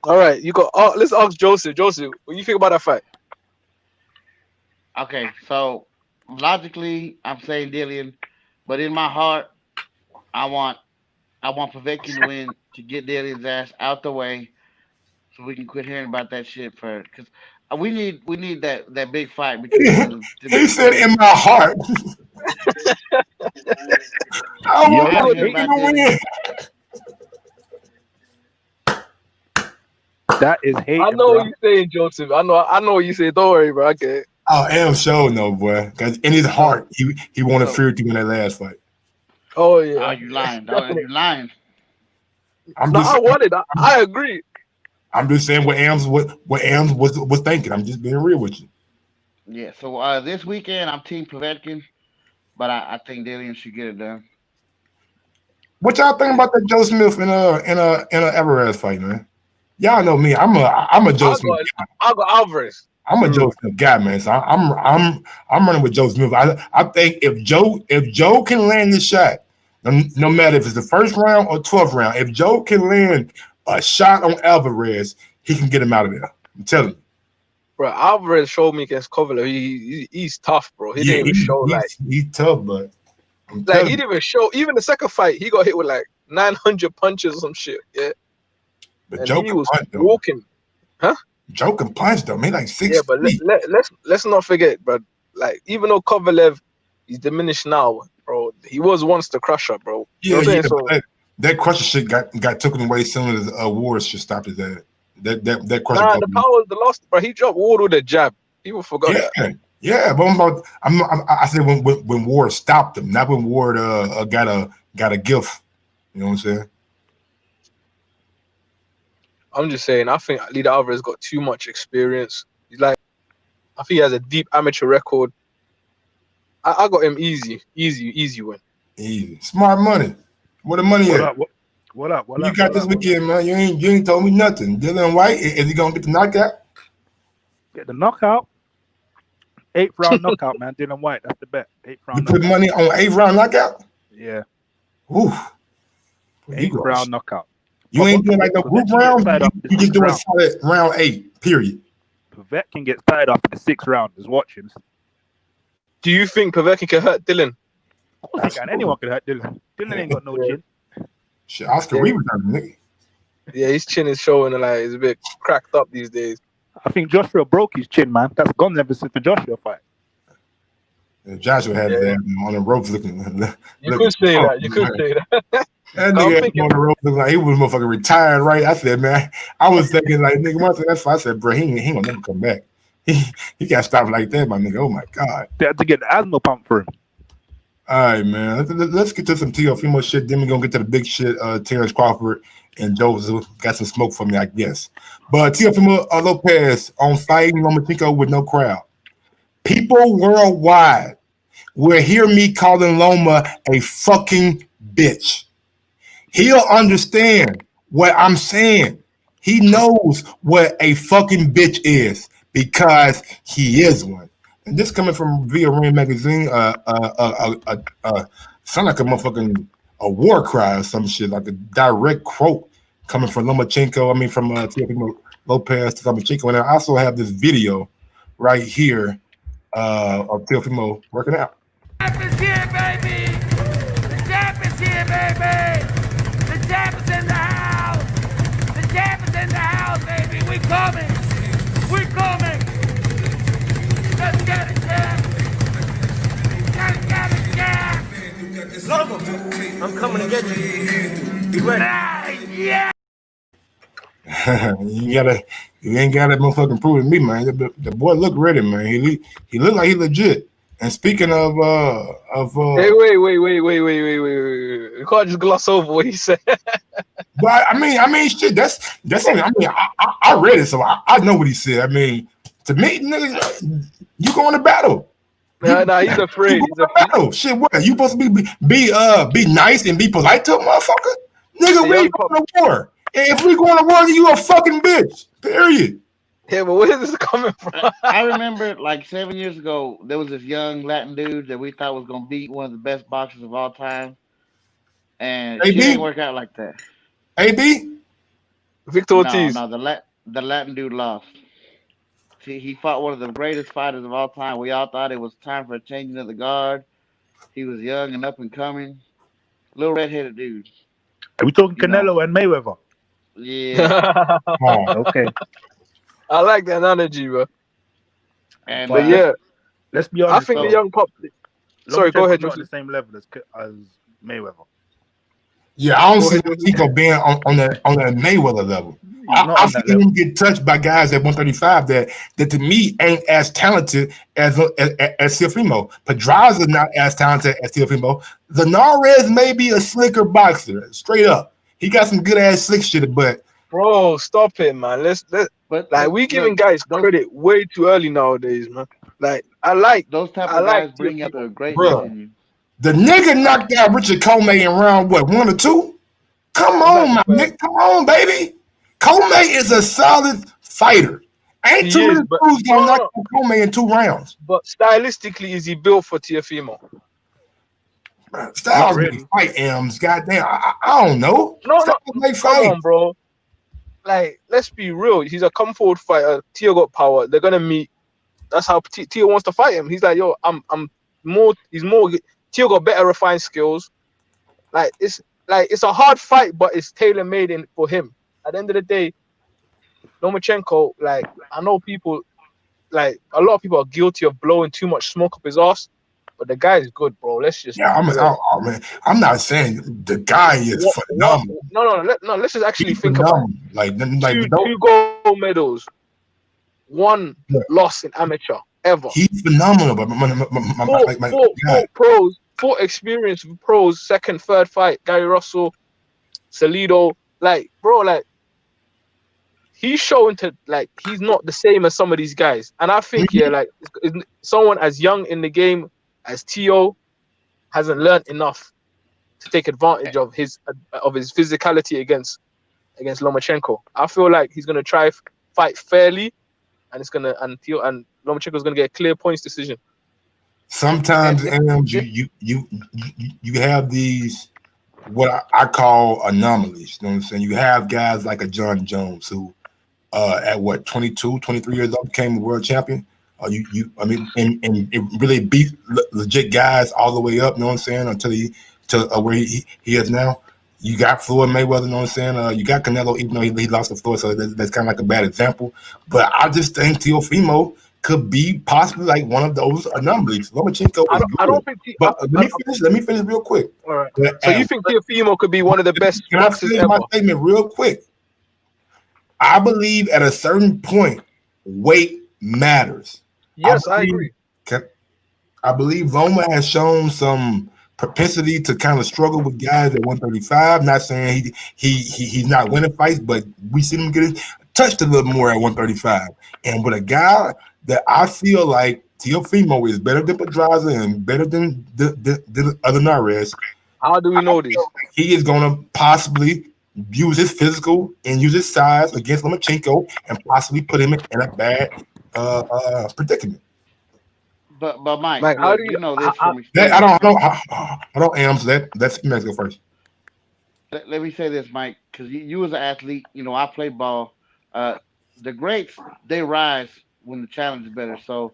All right, you go. Let's ask Joseph. Joseph, what do you think about that fight? Okay, so logically, I'm saying Dillian, but in my heart, I want Povetkin to win to get Dillian's ass out the way, so we can quit hearing about that shit because we need that big fight between. He said, "In my heart." I want Povetkin to win. That is hate. I know what you're saying, Joseph. I know what you say. Don't worry, bro. Okay. Oh, Am show no, boy. Because in his heart, he wanted Fury to win that last fight. Oh yeah. Oh, you lying? Dog. You lying? I want it. I agree. I'm just saying what Ams was thinking. I'm just being real with you. Yeah. So this weekend, I'm Team Povetkin, but I think Dillian should get it done. What y'all think about that Joe Smith in a Alvarez fight, man? Y'all know me. I'm a Joe Smith. I'll go Alvarez. I'm a Joe Smith guy, man. So I'm running with Joe Smith. I think if Joe can land this shot, no matter if it's the first round or 12th round, if Joe can land a shot on Alvarez, he can get him out of there. I'm telling you. Bro, Alvarez showed me against Kovalev. He's tough, bro. He didn't even show he's tough, but he didn't even show. Even the second fight, he got hit with like 900 punches or some shit. Yeah. But and Joe he was walking. Huh? Joking punch though, man, like 6'3". Yeah, but let's not forget, bro. Like, even though Kovalev is diminished now, bro, he was once the crusher, bro. You know what I'm saying? So that crusher shit got taken away as soon as Wars should stop his ass. That crusher. Nah, the power, the lost, bro. He dropped Ward with a jab. People forgot that. Yeah, but I said when Ward stopped him, not when Ward got a gift. You know what I'm saying? I'm just saying, I think Lida Alvarez got too much experience. He's like, I think he has a deep amateur record. I got him easy win. Easy, smart money. Where the money at? What up? You got this weekend, man. You ain't told me nothing. Dillian White, is he gonna get the knockout? Get the knockout. 8th round knockout, man. Dillian White, that's the bet. 8th round. You put money on 8th round knockout? Yeah. Ooh. 8th round knockout. You ain't doing like no group round. You just doing solid round 8. Period. Pavett can get started after the 6th round. Just watch him. Do you think Povetkin can hurt Dylan? Of course he can. Anyone can hurt Dylan. Dylan ain't got no chin. Shit, Oscar Reed was hurt, nigga. Yeah, his chin is showing, and like it's a bit cracked up these days. I think Joshua broke his chin, man. That's gone ever since the Joshua fight. Yeah, Joshua had his ass on the ropes looking. You could say that. You could say that. That nigga on the ropes looking like he was motherfucking retired, right? I said, man, I was thinking like, nigga, one thing that's why I said, bro, he ain't gonna never come back. He got stopped like that, my nigga. Oh my god. They had to get the asthma pump for him. All right, man. Let's get to some Teofimo shit. Then we're gonna get to the big shit. Terrence Crawford and those who got some smoke for me, I guess. But Teofimo Lopez on fighting Lomachenko with no crowd. People worldwide will hear me calling Loma a fucking bitch. He'll understand what I'm saying. He knows what a fucking bitch is because he is one. And this coming from Yildirim magazine, sound like a motherfucking war cry or some shit, like a direct quote coming from Lomachenko. I mean, from Teofimo Lopez to Lomachenko. And I also have this video right here of Teofimo working out. The champ is here, baby. The champ is here, baby. The champ is in the house. The champ is in the house, baby. We coming. We coming. Let's get it, champ. Let's get it, champ. Loma, I'm coming to get you. Be ready. Yeah. You ain't gotta motherfucking prove it to me, man. The boy look ready, man. He look like he legit. And speaking of hey, wait. You can't just gloss over what he said. But I mean, shit. That's. I mean, I read it, so I know what he said. I mean, to me, nigga, you going to battle. Nah, he's afraid. He's afraid. Shit, what? You supposed to be nice and be polite to a motherfucker? Nigga, we ain't going to war. And if we going to war, you a fucking bitch. Period. Yeah, but where is this coming from? I remember like 7 years ago, there was this young Latin dude that we thought was gonna beat one of the best boxers of all time, and it didn't work out like that. AB, Victor Ortiz. No, the Latin dude lost. He fought one of the greatest fighters of all time. We all thought it was time for a changing of the guard. He was young and up and coming, little redheaded dude. Are we talking Canelo and Mayweather? Yeah. Okay. I like the analogy, bro. But yeah, let's be honest. I think the young pop. Sorry, go ahead. Not the same level as Mayweather. Yeah, I don't see Chico being on that Mayweather level. I see him get touched by guys at 135 that to me ain't as talented as Teofimo. Pedraza not as talented as Teofimo. Linares may be a slicker boxer, straight up. He got some good ass slick shit, but bro, stop it, man. We giving guys credit way too early nowadays, man. Like I like those type of guys bring up a great bro. The nigga knocked out Richard Comey in round 1 or 2? Come on, my nigga. Come on, baby. Comey is a solid fighter. Ain't too many dudes gonna knock out Comey in 2 rounds. But stylistically, is he built for Teofimo? Styles make fight M's. Goddamn, I don't know. No, come on, bro. Like, let's be real. He's a come forward fighter. Teo got power. They're gonna meet. That's how Teo wants to fight him. He's like, yo, I'm more. He's more. Teo got better refined skills. It's a hard fight, but it's tailor made for him. At the end of the day, Lomachenko, like I know people, like a lot of people are guilty of blowing too much smoke up his ass, but the guy is good, bro. Let's just Yeah, man, I'm not saying the guy is phenomenal. No. Let's just actually think phenomenal. about it. Like two gold medals, one loss in amateur ever. He's phenomenal, but four experienced pros, second, third fight, Gary Russell, Salido, like bro, like he's showing to like he's not the same as some of these guys, and I think like someone as young in the game as Tio hasn't learned enough to take advantage of his physicality against Lomachenko. I feel like he's gonna try fight fairly, and Lomachenko's gonna get a clear points decision. Sometimes you have these what I call anomalies. You know what I'm saying? You have guys like a John Jones who at 22, 23 years old became a world champion. And it really beat legit guys all the way up, you know what I'm saying, until where he is now. You got Floyd Mayweather, you know what I'm saying? You got Canelo, even though he lost to Floyd, so that's kind of like a bad example. But I just think Teofimo could be possibly like one of those anomalies. Lomachenko I don't think let me finish real quick. All right. So you think Teofimo could be one of the best Can I finish my statement real quick? I believe at a certain point, weight matters. Yes, I agree. I believe Loma has shown some propensity to kind of struggle with guys at 135. Not saying he's not winning fights, but we see him getting touched a little more at 135. And with a guy that I feel like Teofimo is better than Pedraza and better than the other Nares. How do we know this? He is going to possibly use his physical and use his size against Lomachenko and possibly put him in a bad predicament. But Mike, how do you know this from experience? I don't answer that. Let's go first. Let me say this, Mike, because you as an athlete, you know, I play ball. The greats, they rise when the challenge is better. So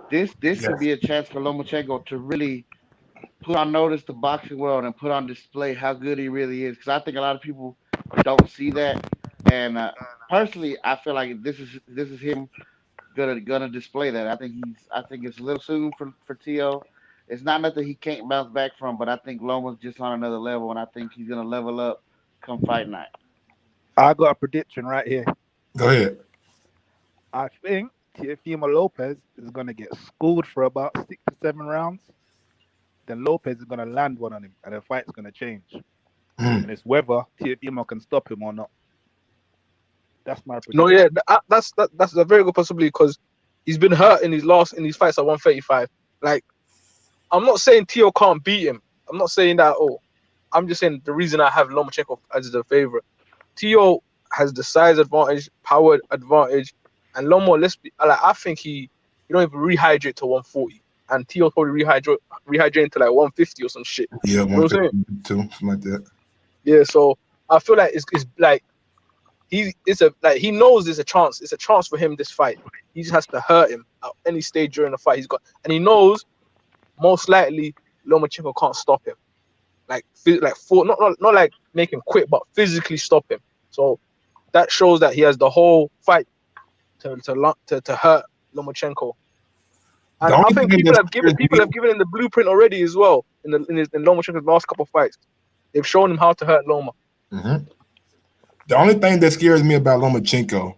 this could be a chance for Lomachenko to really put on notice the boxing world and put on display how good he really is. Because I think a lot of people don't see that. And personally, I feel like this is him gonna display that. I think it's a little soon for Tio. It's not nothing he can't bounce back from, but I think Loma's just on another level, and I think he's gonna level up come fight night. I got a prediction right here. Go ahead. I think Teofimo Lopez is gonna get schooled for about 6 to 7 rounds. Then Lopez is gonna land one on him, and the fight's gonna change. And it's whether Teofimo can stop him or not. That's my prediction. No, yeah, that's a very good possibility because he's been hurt in his fights at 135. Like, I'm not saying Tio can't beat him. I'm not saying that. I'm just saying the reason I have Lomachenko as the favorite. Tio has the size advantage, power advantage, and Lomo. I think you don't even rehydrate to 140, and Tio probably rehydrating to like 150 or some shit. Yeah, 150 too, something like that. Yeah, so I feel like it's like. He knows there's a chance. It's a chance for him this fight. He just has to hurt him at any stage during the fight. And he knows most likely Lomachenko can't stop him. Not like make him quit, but physically stop him. So that shows that he has the whole fight to hurt Lomachenko. And I think people have given him the blueprint already as well in Lomachenko's last couple of fights. They've shown him how to hurt Loma. Mm-hmm. The only thing that scares me about Lomachenko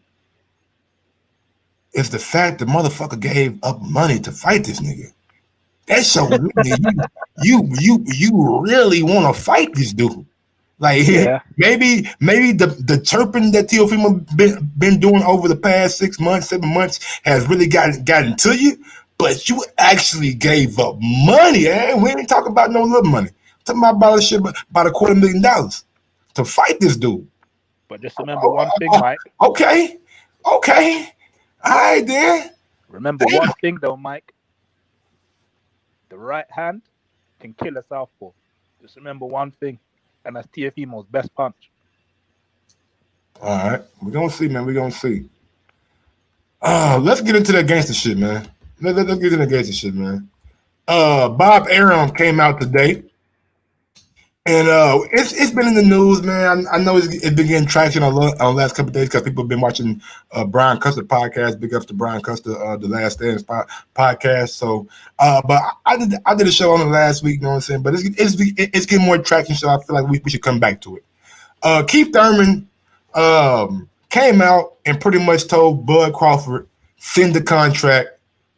is the fact the motherfucker gave up money to fight this nigga. That shows me you really want to fight this dude. Like maybe the chirping that Teofimo been doing over the past 6 months, 7 months has really gotten to you, but you actually gave up money. We ain't talking about no little money. I'm talking about shit about $250,000 to fight this dude. But just remember one thing, Mike. Okay. All right, then. Remember one thing, though, Mike. The right hand can kill a southpaw. Just remember one thing, and that's Teofimo's best punch. All right. We're going to see, man. We're going to see. Let's get into that gangster shit, man. Let's get into that gangster shit, man. Bob Arum came out today And it's been in the news, man. I know it's been getting traction on the last couple of days because people have been watching Brian Custer podcast. Big ups to Brian Custer, the Last Stand podcast. So, but I did a show on it last week. You know what I'm saying? But it's getting more traction, so I feel like we should come back to it. Keith Thurman came out and pretty much told Bud Crawford, send the contract.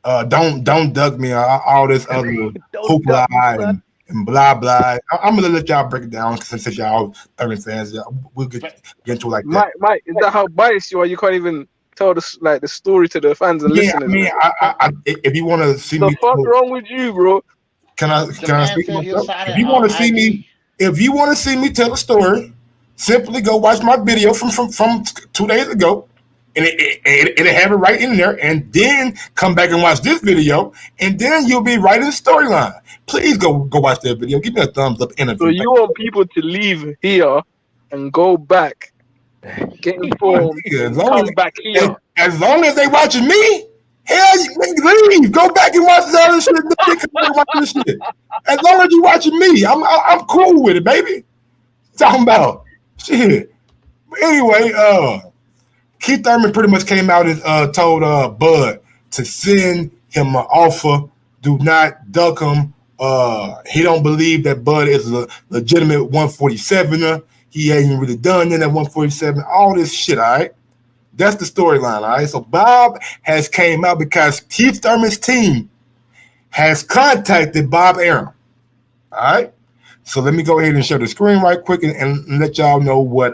Don't duck me. All this other hoopla and blah blah. I'm gonna let y'all break it down since y'all Thurman fans. We'll get into it like that. Mike, is that how biased you are? You can't even tell the story to the fans and listeners. I mean, if you want to see me, the fuck wrong with you, bro? Can I speak to myself? If you want to see me, tell the story, simply go watch my video from 2 days ago. And it'll have it right in there, and then come back and watch this video, and then you'll be right in the storyline. Please go watch that video. Give me a thumbs up. So you want people to leave here and go back, get informed, come back here. As long as they watching me, hell, you leave. Go back and watch this other shit. Watch this shit. As long as you watching me, I'm cool with it, baby. Talking about shit. But anyway, Keith Thurman pretty much came out and told Bud to send him an offer. Do not duck him. He don't believe that Bud is a legitimate 147er. He ain't really done in at 147. All this shit, all right? That's the storyline, all right? So Bob has came out because Keith Thurman's team has contacted Bob Arum, all right? So let me go ahead and share the screen right quick and let y'all know what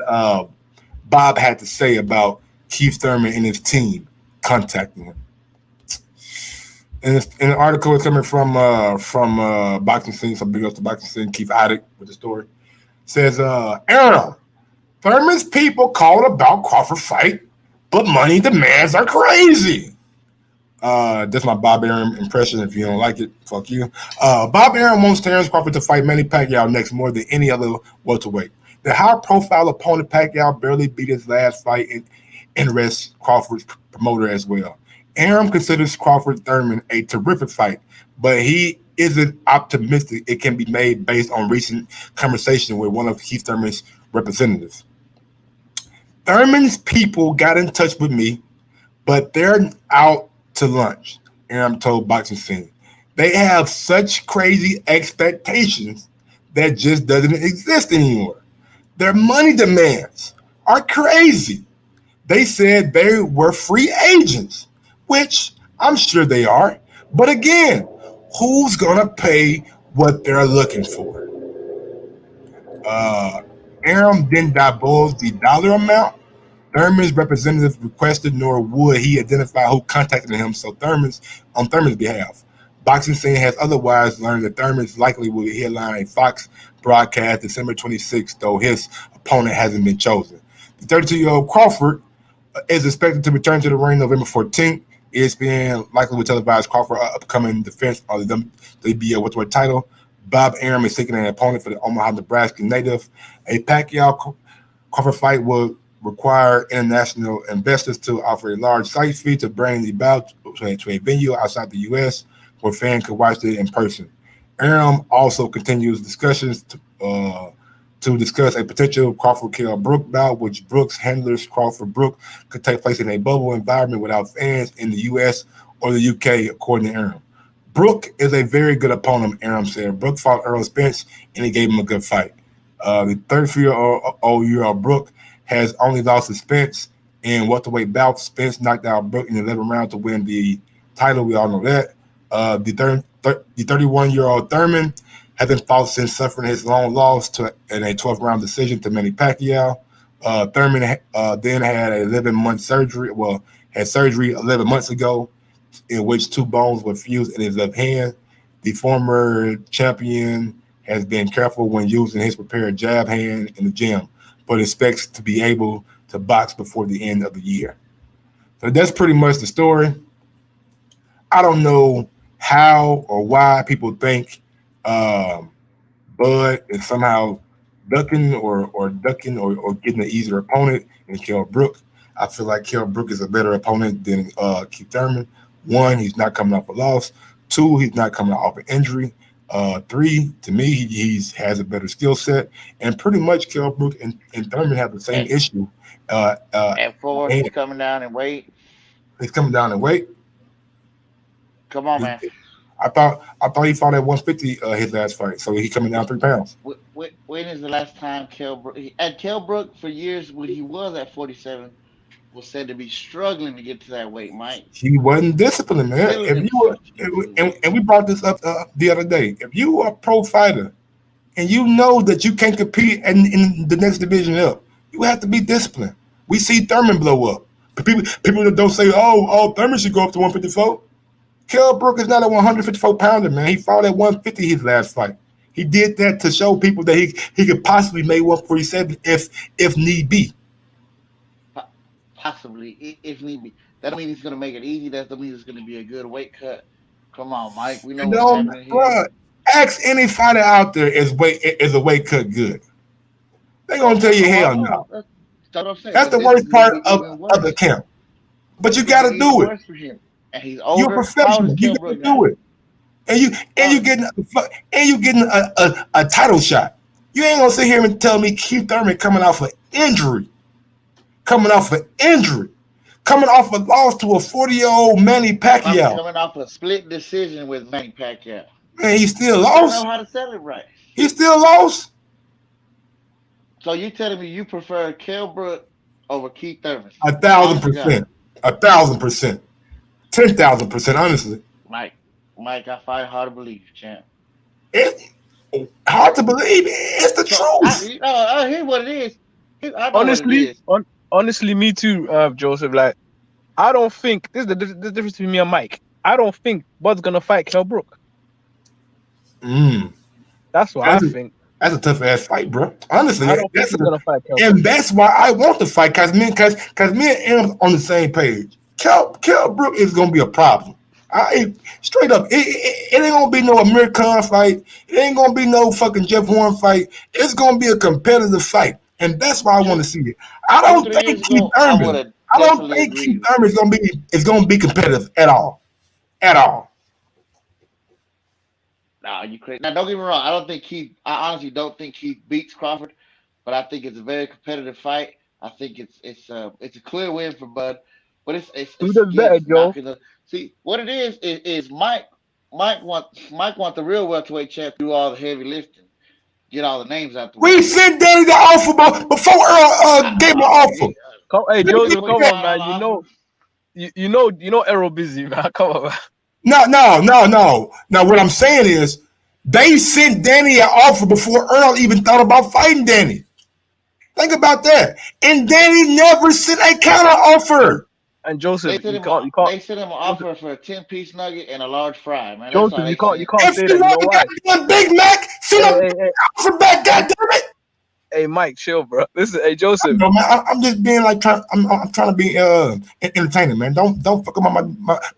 Bob had to say about Keith Thurman and his team contacting him. And an article is coming from Boxing Scene, so big ups to Boxing Scene, Keith Iddick with the story. It says, Arum, Thurman's people called about Crawford fight, but money demands are crazy. That's my Bob Arum impression. If you don't like it, fuck you. Bob Arum wants Terrence Crawford to fight Manny Pacquiao next more than any other welterweight. The high-profile opponent Pacquiao barely beat his last fight and interests Crawford's promoter as well. Arum considers Crawford Thurman a terrific fight, but he isn't optimistic it can be made based on recent conversation with one of Keith Thurman's representatives. Thurman's people got in touch with me, but they're out to lunch, Arum told Boxing Scene. They have such crazy expectations that just doesn't exist anymore. Their money demands are crazy. They said they were free agents, which I'm sure they are. But again, who's going to pay what they're looking for? Arum didn't divulge the dollar amount Thurman's representative requested, nor would he identify who contacted him on Thurman's behalf. Boxing Scene has otherwise learned that Thurman's likely will headline a Fox broadcast December 26th, though his opponent hasn't been chosen. The 32-year-old Crawford is expected to return to the ring November 14th. ESPN likely will televise Crawford's upcoming defense of the WBA welterweight title. Bob Arum is seeking an opponent for the Omaha, Nebraska native. A Pacquiao-Crawford fight will require international investors to offer a large site fee to bring the bout to a venue outside the U.S. where fans could watch it in person. Arum also continues discussions to discuss a potential Crawford-Kell Brook bout, which Brook's handlers Crawford-Brook could take place in a bubble environment without fans in the U.S. or the U.K., according to Arum. Brook is a very good opponent, Arum said. Brook fought Earl Spence, and he gave him a good fight. The 34-year-old Brook has only lost to Spence in welterweight bouts. Spence knocked out Brook in the 11th round to win the title. We all know that. The 31-year-old Thurman hasn't fought since suffering his long loss in a 12th round decision to Manny Pacquiao. Thurman then had a 11-month surgery. Well, had surgery 11 months ago, in which two bones were fused in his left hand. The former champion has been careful when using his prepared jab hand in the gym, but expects to be able to box before the end of the year. So that's pretty much the story. I don't know how or why people think Bud is somehow ducking or getting an easier opponent than Kell Brook. I feel like Kell Brook is a better opponent than Keith Thurman. One, he's not coming off a loss. Two, he's not coming off an injury. 3, to me, he has a better skill set, and pretty much Kell Brook and Thurman have the same At, issue. at 4, And he's coming down in weight. he's coming down in weight. Come on, man. I thought he fought at 150 his last fight, so he coming down 3 pounds. When is the last time Kell Brook? And Kell Brook, for years, when he was at 47, was said to be struggling to get to that weight, Mike. He wasn't disciplined, man. Still If in you were, such and we brought this up the other day, if you are a pro fighter and you know that you can't compete in the next division up, you have to be disciplined. We see Thurman blow up. People that don't say, oh, Thurman should go up to 154. Kell Brook is not a 154 pounder, man. He fought at 150 his last fight. He did that to show people that he could possibly make 147 if need be. possibly, if need be. That don't mean he's gonna make it easy. That don't mean it's gonna be a good weight cut. Come on, Mike. We know what's happening here. Bruh, ask any fighter out there is a weight cut good. They gonna tell you hell no. That's what I'm saying. That's But the this worst is part gonna be of even worse. the camp. But you It's gotta gonna be do even it. worse for him. And he's You're a older. How old professional. is You Kell gotta Brook do now? it. And you getting a title shot. You ain't gonna sit here and tell me Keith Thurman coming off an injury, coming off a loss to a 40-year-old Manny Pacquiao. Coming off a split decision with Manny Pacquiao. Man, he still He don't lost. know how to celebrate. He still lost. So you telling me you prefer Kell Brook over Keith Thurman? 1,000%. 1,000%. 10,000%. Honestly, Mike, I find it hard to believe, champ. it's hard to believe. It's the truth. I hear what it is. I know Honestly, what it is. honestly, me too, Joseph. Like, I don't think this is the difference between me and Mike. I don't think Bud's gonna fight Kell Brook. That's what I think. That's a tough ass fight, bro. Honestly, I don't think he's gonna fight Kell Brook. and that's why I want to fight, cause me and him on the same page. Kell Brook is gonna be a problem. Straight up, it ain't gonna be no Amir Khan fight. It ain't gonna be no fucking Jeff Horn fight. It's gonna be a competitive fight, and that's why I want to see it. I don't think Keith Thurman is gonna be competitive at all. Nah, you crazy. Now, don't get me wrong. I honestly don't think Keith beats Crawford, but I think it's a very competitive fight. I think it's a clear win for Bud, but it's Who does better, Joe? See what it is Mike want the real welterweight champ to do all the heavy lifting, get all the names out the way. We sent Danny the offer before Earl gave my offer. Hey Joseph, come on, man. You know Errol busy, man. Come on, man. No. Now what I'm saying is they sent Danny an offer before Earl even thought about fighting Danny. Think about that. And Danny never sent a counter offer. And Joseph, They you can't. They sent him an offer for a 10-piece nugget and a large fry, man. Joseph, you can't If say you that. You know want why? a Big Mac, send him an offer back. God damn it. Hey, Mike, chill, bro. Listen, hey, Joseph. No, man, I'm just being like I'm trying to be entertaining, man. Don't fuck up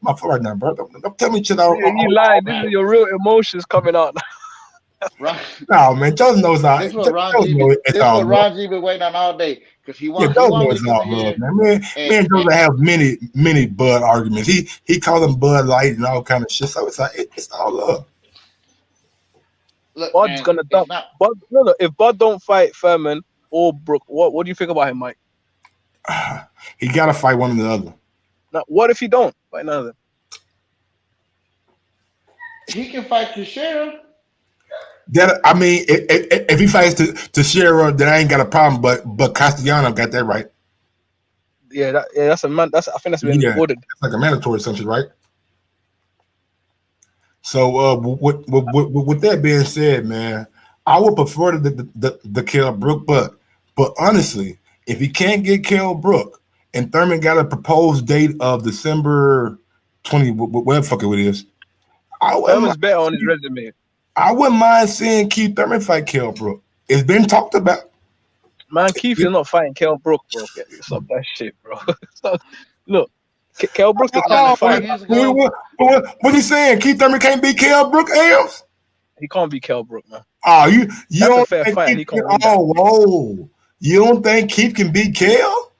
my foot right now, bro. Don't tell me shit out. You lied. This is your real emotions coming out. Right. No, man. Joe knows how. This is what Ron G been waiting on all day because he wants. Joe knows all love, man. Me and Joe have many Bud arguments. He called him Bud Light and all kind of shit. So it's like it's all love. Look, Bud's man, gonna dump. Bud, no. If Bud don't fight Thurman or Brook, what do you think about him, Mike? He gotta fight one or the other. Now, what if he don't fight none of them? he can fight Cashapp. Uh-huh. If he fights to Shera, then I ain't got a problem. But Castellano got that right. Yeah, that's a man. I think that's been ordered. It's like a mandatory something, right? So with that being said, man, I would prefer the Kell Brook, but honestly, if he can't get Kell Brook and Thurman got a proposed date of December 20, whatever fuck it is, Thurman's better on his resume. I wouldn't mind seeing Keith Thurman fight Kell Brook. It's been talked about. Man, Keith is not fighting Kell Brook, bro. Stop that shit, bro. Look, Kell Brook's the kind of fight. What he saying? Keith Thurman can't beat Kell Brook, Ams? He can't beat Kell Brook, man. Oh, you That's don't a fair think fight. Keith He can't can, whoa. You don't think Keith can beat Kell?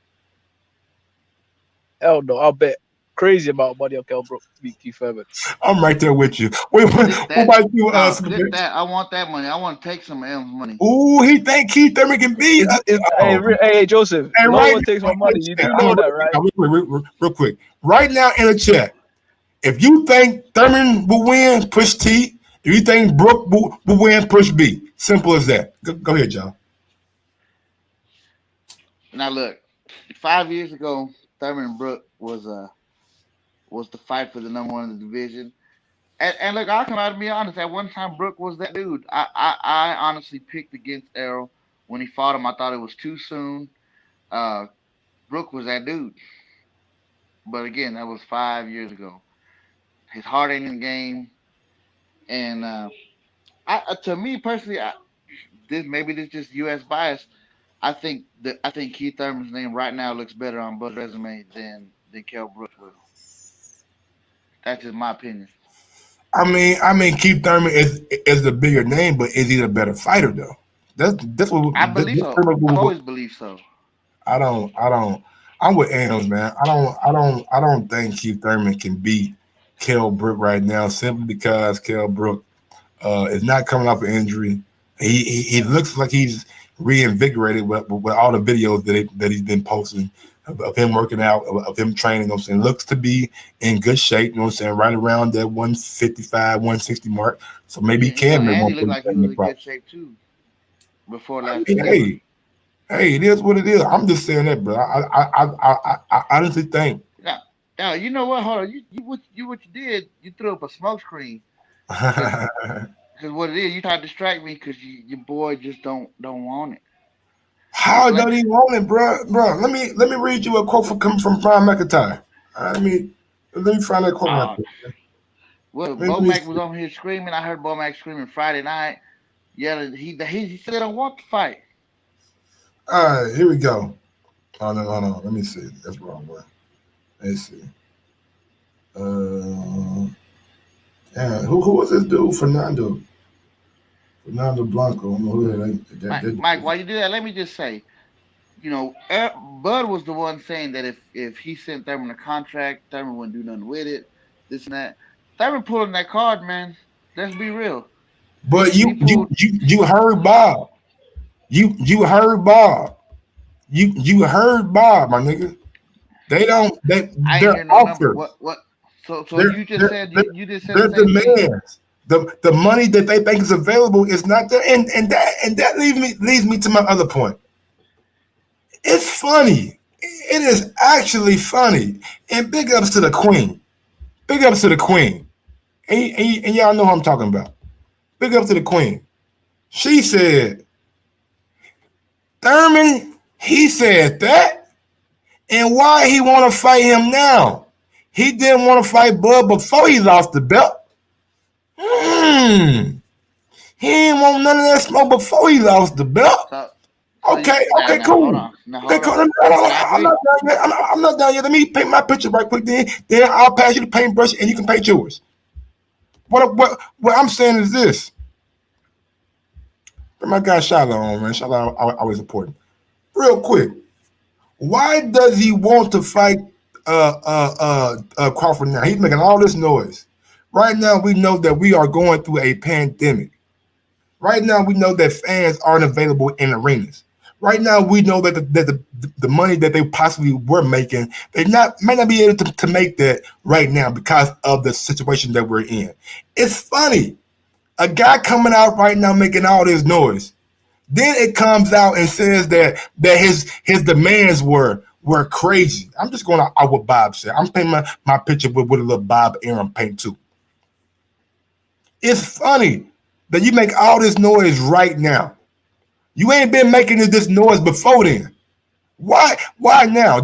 Hell no, I'll bet crazy about a body of Kell Brook to beat Keith Thurman. I'm right there with you. Wait, what about you? Forget that. I want that money. I want to take some of M's money. Ooh, he think Keith Thurman can be. Hey, Joseph, and no right one takes my money. You do now, know that, right? Real quick. Right now in the chat, if you think Thurman will win, push T. If you think Brook will win, push B. Simple as that. Go ahead, John. Now look, 5 years ago, Thurman and Brook was the fight for the number one in the division. And look, I'll come out and be honest. At one time, Brook was that dude. I honestly picked against Errol when he fought him. I thought it was too soon. Brook was that dude. But again, that was 5 years ago. His heart ain't in the game. And to me personally, this just U.S. bias. I think Keith Thurman's name right now looks better on Bud's resume than Kell Brook will. That's just my opinion. I mean, Keith Thurman is the bigger name, but is he the better fighter though? That's what I believe so. I've always believed so. I don't. I'm with Ams, man. I don't think Keith Thurman can beat Kell Brook right now simply because Kell Brook is not coming off an injury. He looks like he's reinvigorated with all the videos that he's been posting of him working out, of him training. You know what I'm saying? Looks to be in good shape. You know what I'm saying? Right around that 155, 160 mark. So maybe he can. And he looked like he was in good shape too before last Hey, it is what it is. I'm just saying that, bro. I honestly think. Now, you know what? Hold on. What you did? You threw up a smoke screen. Because what it is, you try to distract me because your boy just don't want it. How don't he want it, bro? Bro, let me read you a quote coming from Brian McIntyre. Let me find that quote right there. Well, Bomac was on here screaming. I heard Bomac screaming Friday night, yelling. He said, "I don't want to fight." All right, here we go. Hold on. Let me see. That's the wrong one. Let's see. Who was this dude? Fernando Blanco. I don't know who that. Mike, while you do that, let me just say, Bud was the one saying that if he sent Thurman a contract, Thurman wouldn't do nothing with it. This and that. Thurman pulling that card, man. Let's be real. But you heard Bob. You heard Bob. You heard Bob, my nigga. They're offered. What? So you just said their demands. The money that they think is available is not there, and that leads me to my other point. It's funny. It is actually funny. And big ups to the queen. Big ups to the queen. And y'all know who I'm talking about. Big ups to the queen. She said, Thurman, he said that. And why he want to fight him now? He didn't want to fight Bud before he lost the belt. He didn't want none of that smoke before he lost the belt. Okay, cool. I'm not done yet. Let me paint my picture right quick. Then I'll pass you the paintbrush and you can paint yours. What I'm saying is this. Bring my guy Shiloh on, man. Shiloh always important. Real quick. Why does he want to fight Crawford now? He's making all this noise. Right now, we know that we are going through a pandemic. Right now, we know that fans aren't available in arenas. Right now, we know that the money that they possibly were making, they might not be able to make that right now because of the situation that we're in. It's funny. A guy coming out right now making all this noise. Then it comes out and says that his demands were crazy. I'm just going out what Bob said. I'm painting my picture with a little Bob Arum paint too. It's funny that you make all this noise right now. You ain't been making this noise before then. Why now?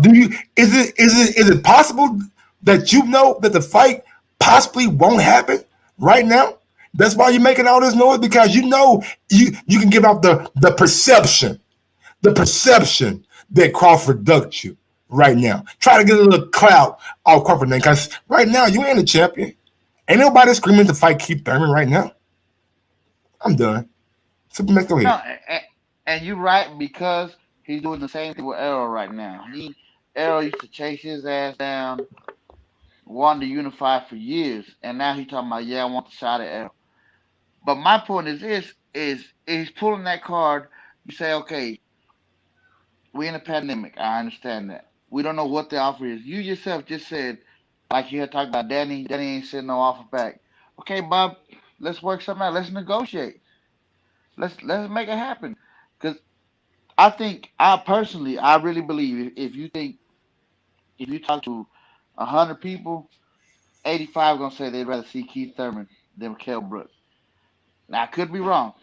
Is it possible that you know that the fight possibly won't happen right now? That's why you're making all this noise, because you know you can give out the perception that Crawford ducked you right now. Try to get a little clout off Crawford name, because right now you ain't a champion. Ain't nobody screaming to fight Keith Thurman right now. I'm done. Superman, go ahead. No, and you're right, because he's doing the same thing with Errol right now. Errol used to chase his ass down, wanted to unify for years, and now he talking about, yeah, I want the shot at Errol. But my point is this: is pulling that card. You say, okay, we're in a pandemic. I understand that. We don't know what the offer is. You yourself just said, like you had talked about Danny. Danny ain't sending no offer back. Okay, Bob, let's work something out. Let's negotiate. Let's make it happen. Because I think I personally, I really believe if you talk to 100 people, 85 gonna say they'd rather see Keith Thurman than Kell Brook. Now I could be wrong.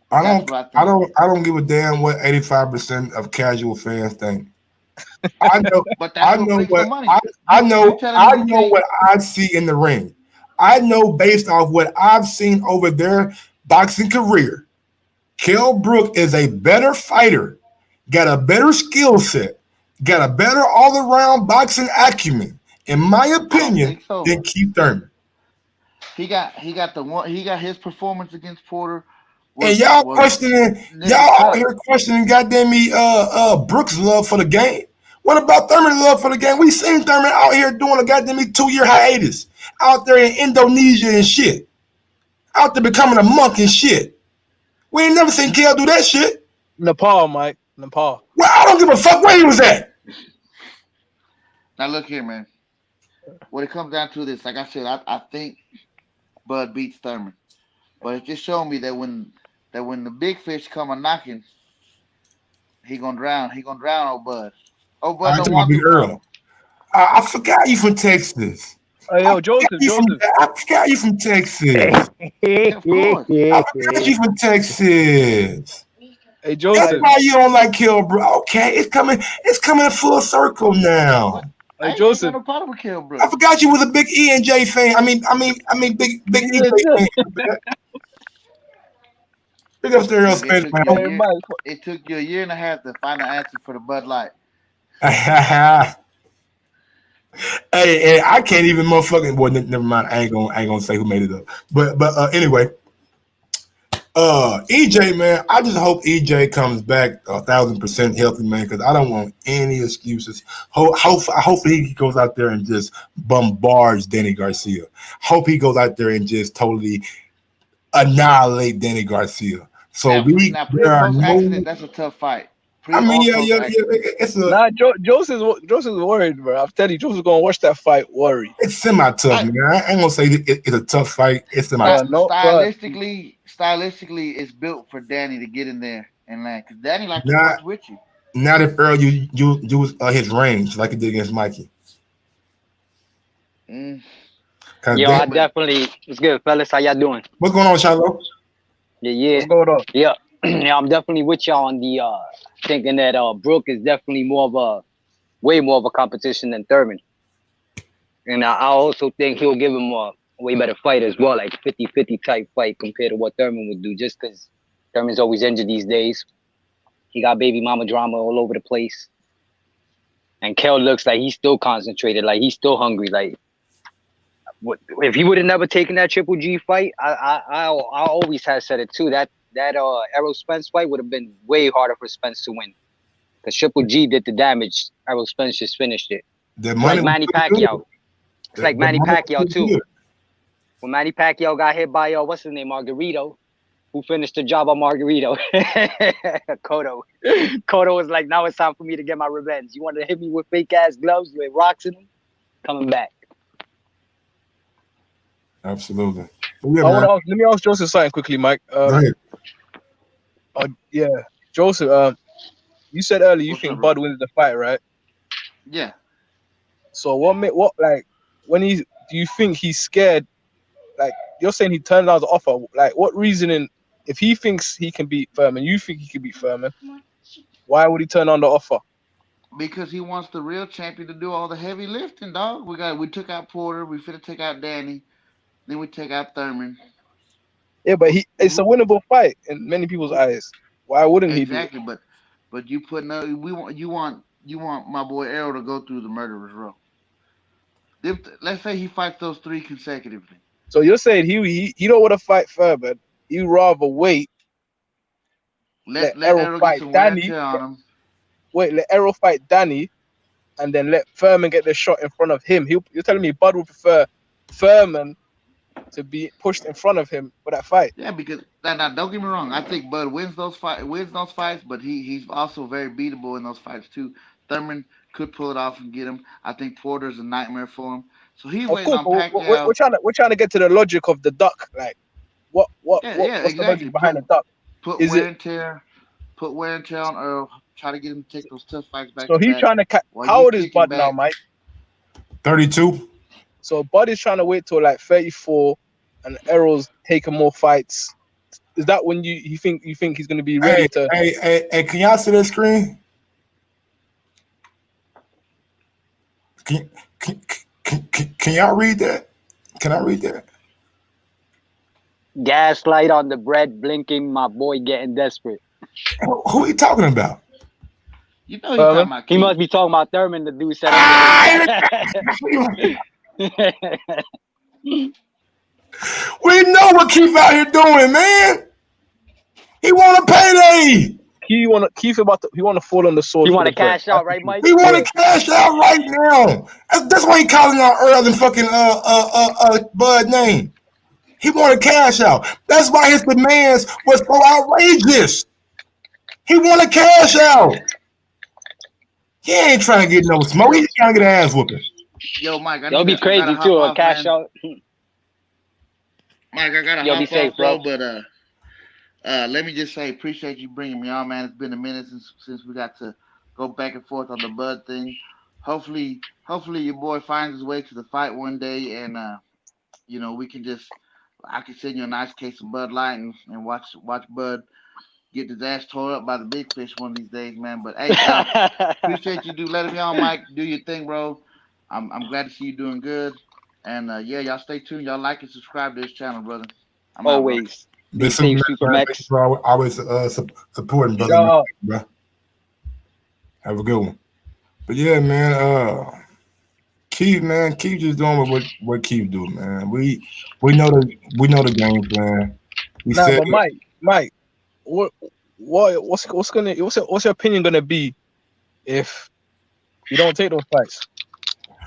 That's what I think. I don't give a damn what 85% of casual fans think. I know But that's what brings the money. I You telling me you know can't? what I see in the ring. I know based off what I've seen over their boxing career. Kell Brook is a better fighter, got a better skill set, got a better all-around boxing acumen, in my I don't opinion, think so. than Keith Thurman. He got his performance against Porter And was y'all nigga out cut. here questioning goddamn me Brooks' love for the game. What about Thurman's love for the game? We seen Thurman out here doing a goddamn me 2-year hiatus out there in Indonesia and shit. Out there becoming a monk and shit. We ain't never seen Kell do that shit. Nepal, Mike. Nepal. Well, I don't give a fuck where he was at. Now look here, man. When it comes down to this, like I said, I think Bud beats Thurman, but it just showed me that when the big fish come a knocking, he gonna drown. He gonna drown old Bud. Old Bud I don't talking about want Big them Earl. problems. I forgot you from Texas. Hey, yo, Joseph. I forgot you from Texas. Yeah, of course. I forgot you from Texas. Hey, That's Joseph. why you don't like Kell Brook. Okay, it's coming full circle now. What? Hey, I ain't got Joseph. no problem with Kell I Brook. forgot you was a big E and J fan. I mean, big EJ fan. Big up stereo Look, space, man. Hey, Mike. it took you a year and a half to find an answer for the Bud Light. Hey, I can't even motherfucking. Well, never mind. I ain't gonna say who made it up. But anyway, EJ, man, I just hope EJ comes back 1,000% healthy, man, because I don't want any excuses. Hopefully he goes out there and just bombards Danny Garcia. Hope he goes out there and just totally annihilate Danny Garcia. So Now pre or post accident, that's a tough fight. Pre I mean, or post yeah. accident. It's Nah, Joseph's worried, bro. I'm telling you, Joseph's gonna watch that fight worried. it's semi-tough, man. I ain't gonna say it's a tough fight. It's semi-tough. No, stylistically, it's built for Danny to get in there and land because Danny like to punch with you. Not if Earl you use his range like he did against Mikey. Mm. Yo, I definitely. It's good, fellas. How y'all doing? What's going on, Shiloh? Yeah. What's going on? Yeah. Yeah, I'm definitely with y'all on the thinking that Brook is definitely way more of a competition than Thurman. And I also think he'll give him a way better fight as well, like 50-50 type fight compared to what Thurman would do, just because Thurman's always injured these days. He got baby mama drama all over the place. And Kell looks like he's still concentrated, like he's still hungry. Like, if he would have never taken that Triple G fight, I always had said it too. That Errol Spence fight would have been way harder for Spence to win. Because Triple G did the damage. Errol Spence just finished it. It's like Manny Pacquiao. It's like Manny Pacquiao too. When Manny Pacquiao got hit by what's his name, Margarito, who finished the job on Margarito. Cotto was like, now it's time for me to get my revenge. You want to hit me with fake ass gloves with rocks in them? Coming back. Absolutely. Yeah, let me ask Joseph something quickly, Mike. Go ahead. Yeah, Joseph. You said earlier you think Bud wins the fight, right? Yeah. So do you think he's scared? Like you're saying, he turned down the offer. Like what reasoning? If he thinks he can beat Thurman, you think he can beat Thurman? Why would he turn down the offer? Because he wants the real champion to do all the heavy lifting, dog. We took out Porter. We finna take out Danny. Then we take out Thurman. Yeah, but it's a winnable fight in many people's eyes. Why wouldn't he do it? Exactly, but you put you want my boy Errol to go through the murderer's row. Let's say he fights those 3 consecutively. So you're saying he don't want to fight Thurman. He'd rather wait. Let Errol fight Danny. On him. Wait, let Errol fight Danny, and then let Thurman get the shot in front of him. You're telling me Bud would prefer Thurman to be pushed in front of him for that fight? Yeah, because now don't get me wrong. I think Bud wins those fights, but he's also very beatable in those fights too. Thurman could pull it off and get him. I think Porter's a nightmare for him. So he's Of waiting course, on but Pacquiao. we're trying to get to the logic of the duck. Like, what's exactly. the logic behind the duck? Put Is wear it and tear. Put wear and tear on Earl. Try to get him to take those tough fights back so to he's back. trying to While how you old is kicking Bud now, back. Mike? 32. So Bud is trying to wait till like 34, and Errol's taking more fights. Is that when you think he's going to be ready to? Hey, can y'all see that screen? Can y'all read that? Can I read that? Gaslight on the bread, blinking. My boy getting desperate. Who are you talking about? You know he's talking about He must be talking about Thurman. The dude said. We know what Keith out here doing, man. He want a payday. He want to fall on the sword. You want to cash out, right, Mike? He want to cash out right now. That's why he calling out Earl and fucking Bud name. He want to cash out. That's why his demands was so outrageous. He want to cash out. He ain't trying to get no smoke. He's trying to get an ass whooping. Yo, Mike, That'll be crazy too. A cash out. Mike, I gotta Yo, be hop safe, off, bro. But let me just say, appreciate you bringing me on, man. It's been a minute since we got to go back and forth on the Bud thing. Hopefully your boy finds his way to the fight one day, and we can I can send you a nice case of Bud Light and watch Bud get his ass tore up by the big fish one of these days, man. But hey, appreciate you letting me on, Mike. Do your thing, bro. I'm glad to see you doing good. And y'all stay tuned. Y'all like and subscribe to this channel, brother. Always. Be safe, Super Max. Always supporting, brother. Bro. Have a good one. But yeah, man. Keith just doing what Keith do, man. We know the game plan. But Mike, what's your opinion gonna be if you don't take those fights?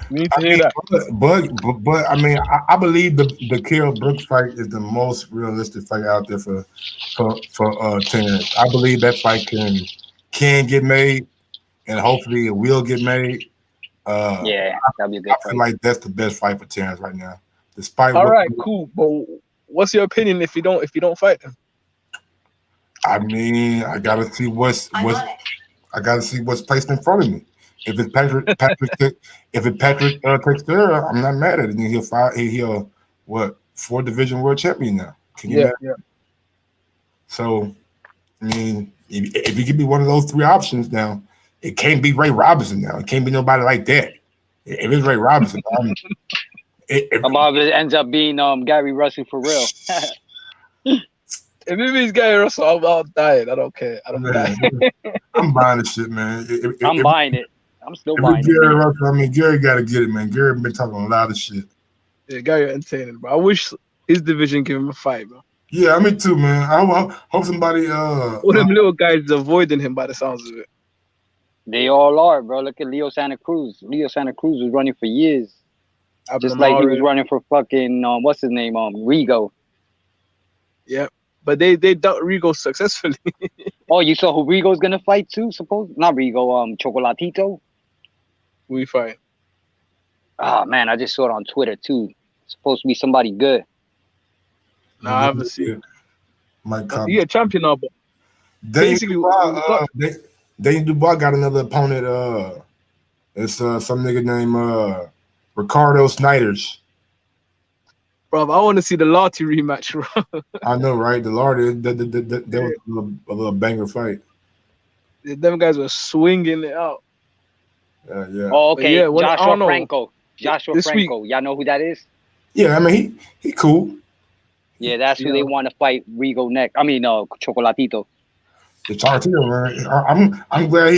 We need to hear that. But I mean, I believe the Kell Brooks fight is the most realistic fight out there for Terrence. I believe that fight can get made, and hopefully it will get made. That'll be a good I fight. feel like that's the best fight for Terrence right now. Despite Cool. But what's your opinion if you don't fight them? I mean, I gotta see what's placed in front of me. If it's Patrick Teixeira, I'm not mad at it. He'll fight. He'll 4 division world champion now. Can you imagine? Yeah. So, I mean, if you give me one of those 3 options now, it can't be Ray Robinson now. It can't be nobody like that. If it's Ray Robinson, it ends up being Gary Russell for real. If it means Gary Russell, I'll die. I don't care. I'm buying the shit, man. I'm buying it. I'm still buying it. Gary Russell, I mean, Gary got to get it, man. Gary been talking a lot of shit. Yeah, Gary entertaining, bro. I wish his division give him a fight, bro. Yeah, me too, man. I hope somebody. All them little guys is avoiding him by the sounds of it. They all are, bro. Look at Leo Santa Cruz. Leo Santa Cruz was running for years. Just like he was running for fucking what's his name? Rigo. Yeah. But they ducked Rigo successfully. Oh, you saw who Rigo's gonna fight too? Not Rigo, Chocolatito. Who he fight? Oh man, I just saw it on Twitter too. It's supposed to be somebody good. No, I haven't seen it. He a champion now, but basically Dane Dubois got another opponent. It's some nigga named Ricardo Snyders. Bro, I want to see the Lottie rematch, bro. I know, right? The Lottie, that was a little banger fight. Them guys were swinging it out. Yeah. Oh, okay. Yeah, Joshua Franco. Week. Y'all know who that is? Yeah, I mean he cool. Yeah, that's who they want to fight Rigo next. I mean, Chocolatito. The Chocolatito, man. I'm glad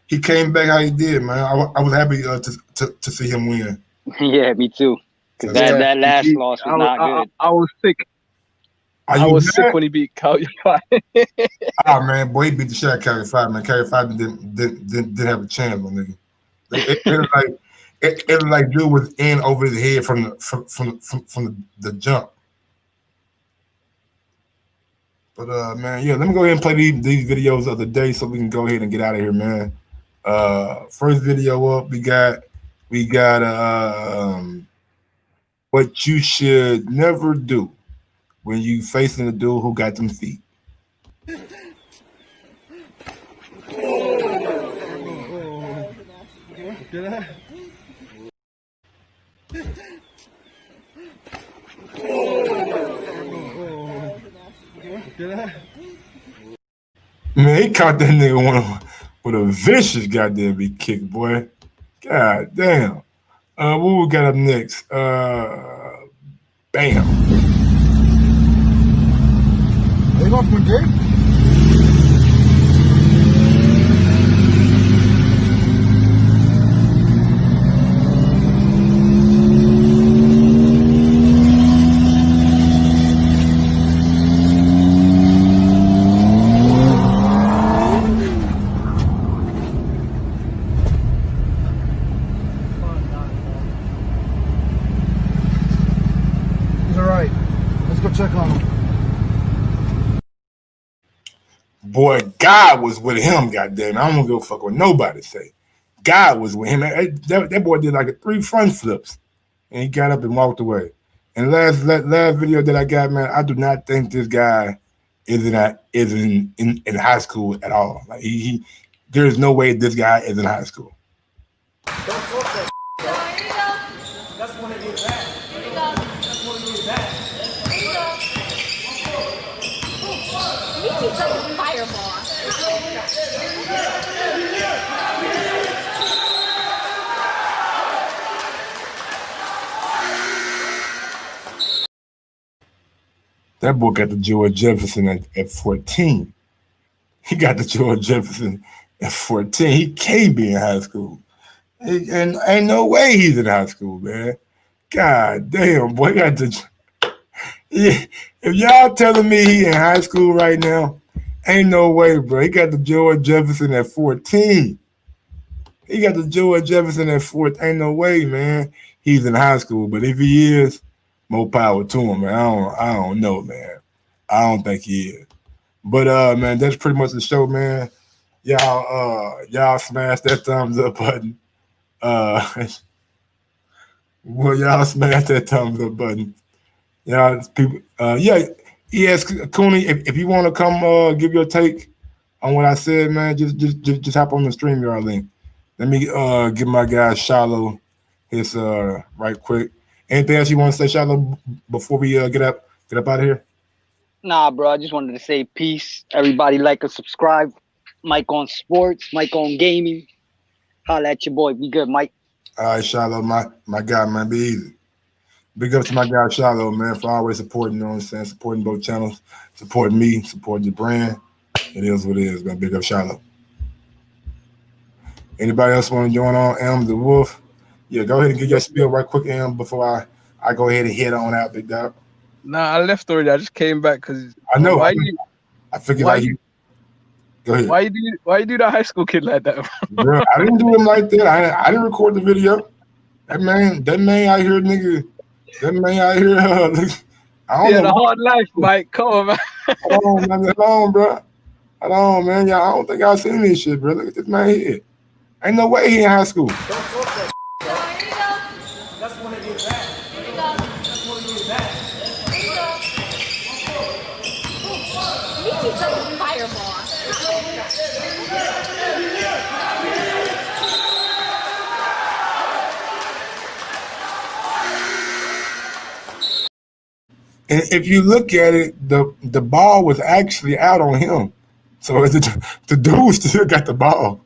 he came back how he did, man. I was happy to see him win. Yeah, me too. Because that last loss was not good. I was sick. I was sick when he beat Calvin. Man, boy, he beat the shit out of Calvin 5, man. Calvin 5 didn't have a chance, my nigga. It like dude was in over his head from the jump. But man, yeah, let me go ahead and play these videos of the day so we can go ahead and get out of here, man. First video up, we got what you should never do when you facing a dude who got them feet. Man, he caught that nigga with a vicious goddamn big kick, boy. God damn. What we got up next? Bam. Are you off my game? Check on him. Boy, God was with him, goddamn. I don't give a fuck what nobody say. God was with him. That boy did like 3 front flips, and he got up and walked away. And last video that I got, man, I do not think this guy is in high school at all. Like there's no way this guy is in high school. Don't talk that. That's one of your bad. That's one of your bad. Fireball. That boy got the George Jefferson at 14. He got the George Jefferson at 14. He can't be in high school. And ain't no way he's in high school, man. God damn, boy, got the... Yeah, if y'all telling me he in high school right now, ain't no way, bro. He got the George Jefferson at 14. He got the George Jefferson at 14. Ain't no way, man. He's in high school. But if he is, more power to him, man. I don't know, man. I don't think he is. But man, that's pretty much the show, man. Y'all smash that thumbs up button. Well, y'all smash that thumbs up button. Yeah, people. Yes, Cooney. If you want to come, give your take on what I said, man. Just hop on the StreamYard link. Let me give my guy Shiloh his right quick. Anything else you want to say, Shiloh, before we get up out of here? Nah, bro. I just wanted to say peace. Everybody like and subscribe. Mike on sports, Mike on gaming. Holla at your boy. Be good, Mike. All right, Shiloh, my guy, man. Be easy. Big up to my guy Shiloh, man, for always supporting, you know what I'm saying, supporting both channels, supporting me, supporting the brand. It is what it is, man. Big up Shiloh. Anybody else want to join on the Wolf? Yeah, go ahead and get your spiel right quick, before I go ahead and head on out, big dog. Nah, I left already. I just came back because I know. I figured like you. Go ahead. Why you do that high school kid like that, bro? I didn't do him like that. I didn't record the video. That man out here, nigga. That man out here, I don't know. The hard life, Mike. Come on, man. Hold on, bro. Hold on, man. Y'all, I don't think I've seen this shit, bro. Look at this man here. Ain't no way he in high school. Don't talk that. That's one of your bad. That's one of your bad. Fireball. And if you look at it, the ball was actually out on him. So the dude still got the ball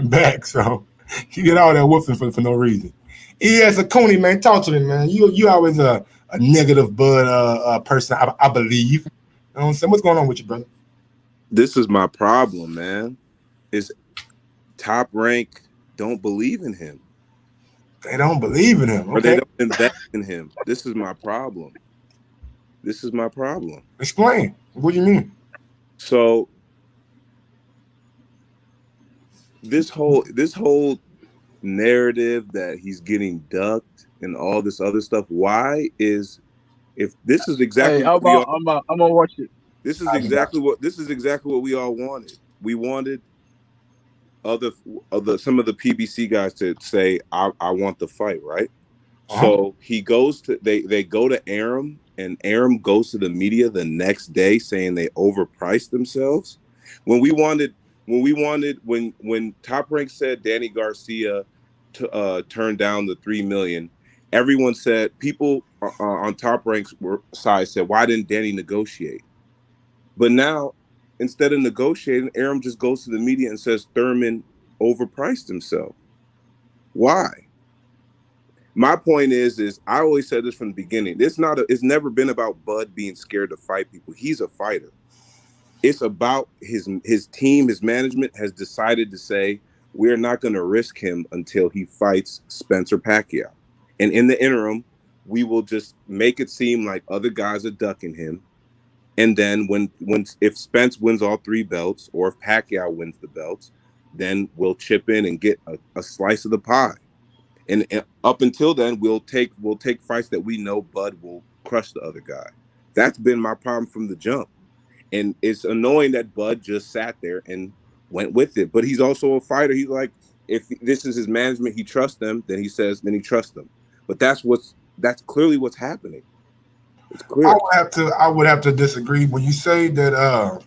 back. So he did all that whooping for no reason. Yes, Coney, man, talk to me, man. You always a negative bud person, I believe. You know what I'm saying? What's going on with you, brother? This is my problem, man. Is Top Rank don't believe in him. They don't believe in him. Okay. Or they don't invest in him. This is my problem. This is my problem. Explain. What do you mean? So this whole narrative that he's getting ducked and all this other stuff. Why is if this is exactly Hey, I'm what we all gonna watch it. this is exactly what we all wanted. We wanted other some of the PBC guys to say, I want the fight, right? So he goes to they go to Arum, and Arum goes to the media the next day saying they overpriced themselves. When Top Rank said Danny Garcia turned down the $3 million, everyone said, people on Top Rank's side said, why didn't Danny negotiate? But now, instead of negotiating, Arum just goes to the media and says Thurman overpriced himself. Why? My point is I always said this from the beginning. It's never been about Bud being scared to fight people. He's a fighter. It's about his team, his management has decided to say, we're not going to risk him until he fights Spencer Pacquiao. And in the interim, we will just make it seem like other guys are ducking him. And then if Spence wins all 3 belts, or if Pacquiao wins the belts, then we'll chip in and get a slice of the pie. And up until then, we'll take fights that we know Bud will crush the other guy. That's been my problem from the jump. And it's annoying that Bud just sat there and went with it. But he's also a fighter. He's like, if this is his management, he trusts them, then he trusts them. But that's clearly what's happening. It's clear. I would have to disagree when you say that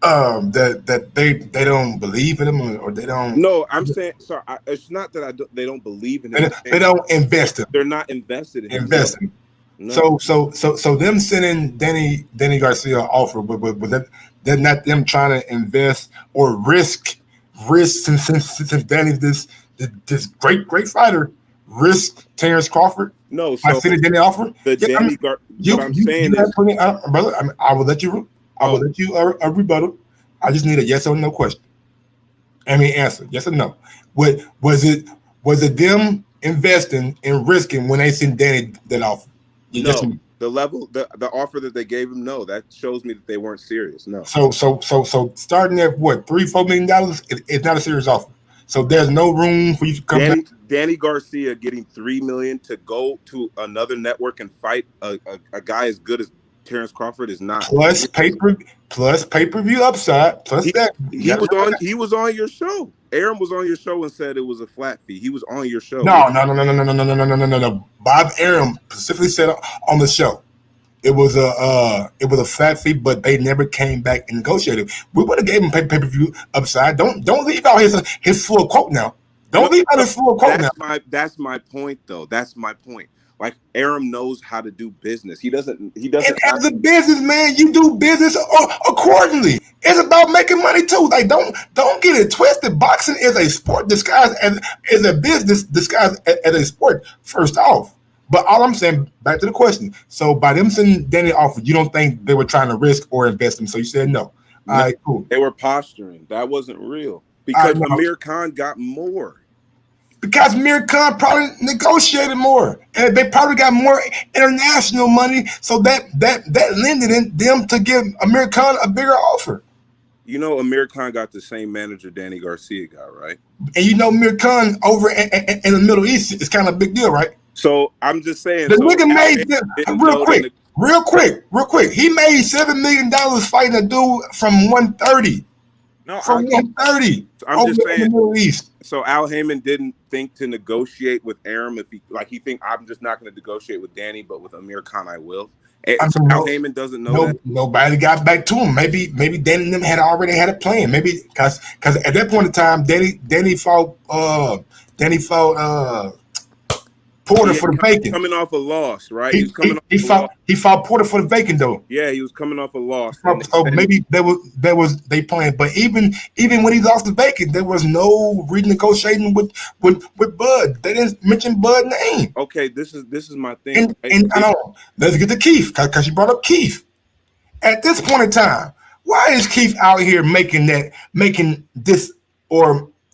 that they don't believe in him, or they don't. No, I'm saying sorry. It's not that they don't believe in him. They don't invest in him. They're not invested in him. No. So them sending Danny Garcia offer, but they're not them trying to invest or risk since Danny's this great fighter, risk Terrence Crawford. No, I seen Danny offer. What I'm saying is, brother, I will let you. I will let you a rebuttal. I just need a yes or no question. I mean, answer yes or no. Was it them investing and risking when they sent Danny that offer? No, the level, the offer that they gave him, no, that shows me that they weren't serious. No. So starting at what, $3-4 million, it's not a serious offer. So there's no room for you to come back. Danny Garcia getting $3 million to go to another network and fight a guy as good as Terrence Crawford is not. Plus pay-per-view upside. Plus he was on your show. Arum was on your show and said it was a flat fee. He was on your show. No. Bob Arum specifically said on the show it was a flat fee, but they never came back and negotiated. We would have gave him pay-per-view upside. Don't leave out his full quote now. Don't leave out his full quote now. That's my point, though. That's my point. Like, Arum knows how to do business. He doesn't. And as a businessman, you do business accordingly. It's about making money too. Like, don't get it twisted. Boxing is a sport disguised as a business disguised as a sport. First off, but all I'm saying, back to the question. So by them sending Danny offer, you don't think they were trying to risk or invest him? So you said no. All right, cool. They were posturing. That wasn't real because Amir Khan got more. Because Amir Khan probably negotiated more, and they probably got more international money, so that lended them to give Amir Khan a bigger offer. You know, Amir Khan got the same manager Danny Garcia got, right? And you know, Amir Khan over in the Middle East is kind of a big deal, right? So I'm just saying. The nigga made real quick. He made $7 million fighting a dude from 130. No, from 130. I'm just saying. In the Middle East. So Al Heyman didn't think to negotiate with Arum if he think I'm just not going to negotiate with Danny, but with Amir Khan I will. Al Heyman doesn't know that. Nobody got back to him. Maybe Danny and them had already had a plan. Maybe because at that point in time, Danny fought Porter for the vacant. Coming off a loss, right? He fought Porter for the vacant though. Yeah, he was coming off a loss. So maybe they planned. But even when he lost the vacant, there was no renegotiating with Bud. They didn't mention Bud's name. Okay, this is my thing. And let's get to Keith because you brought up Keith. At this point in time, why is Keith out here making this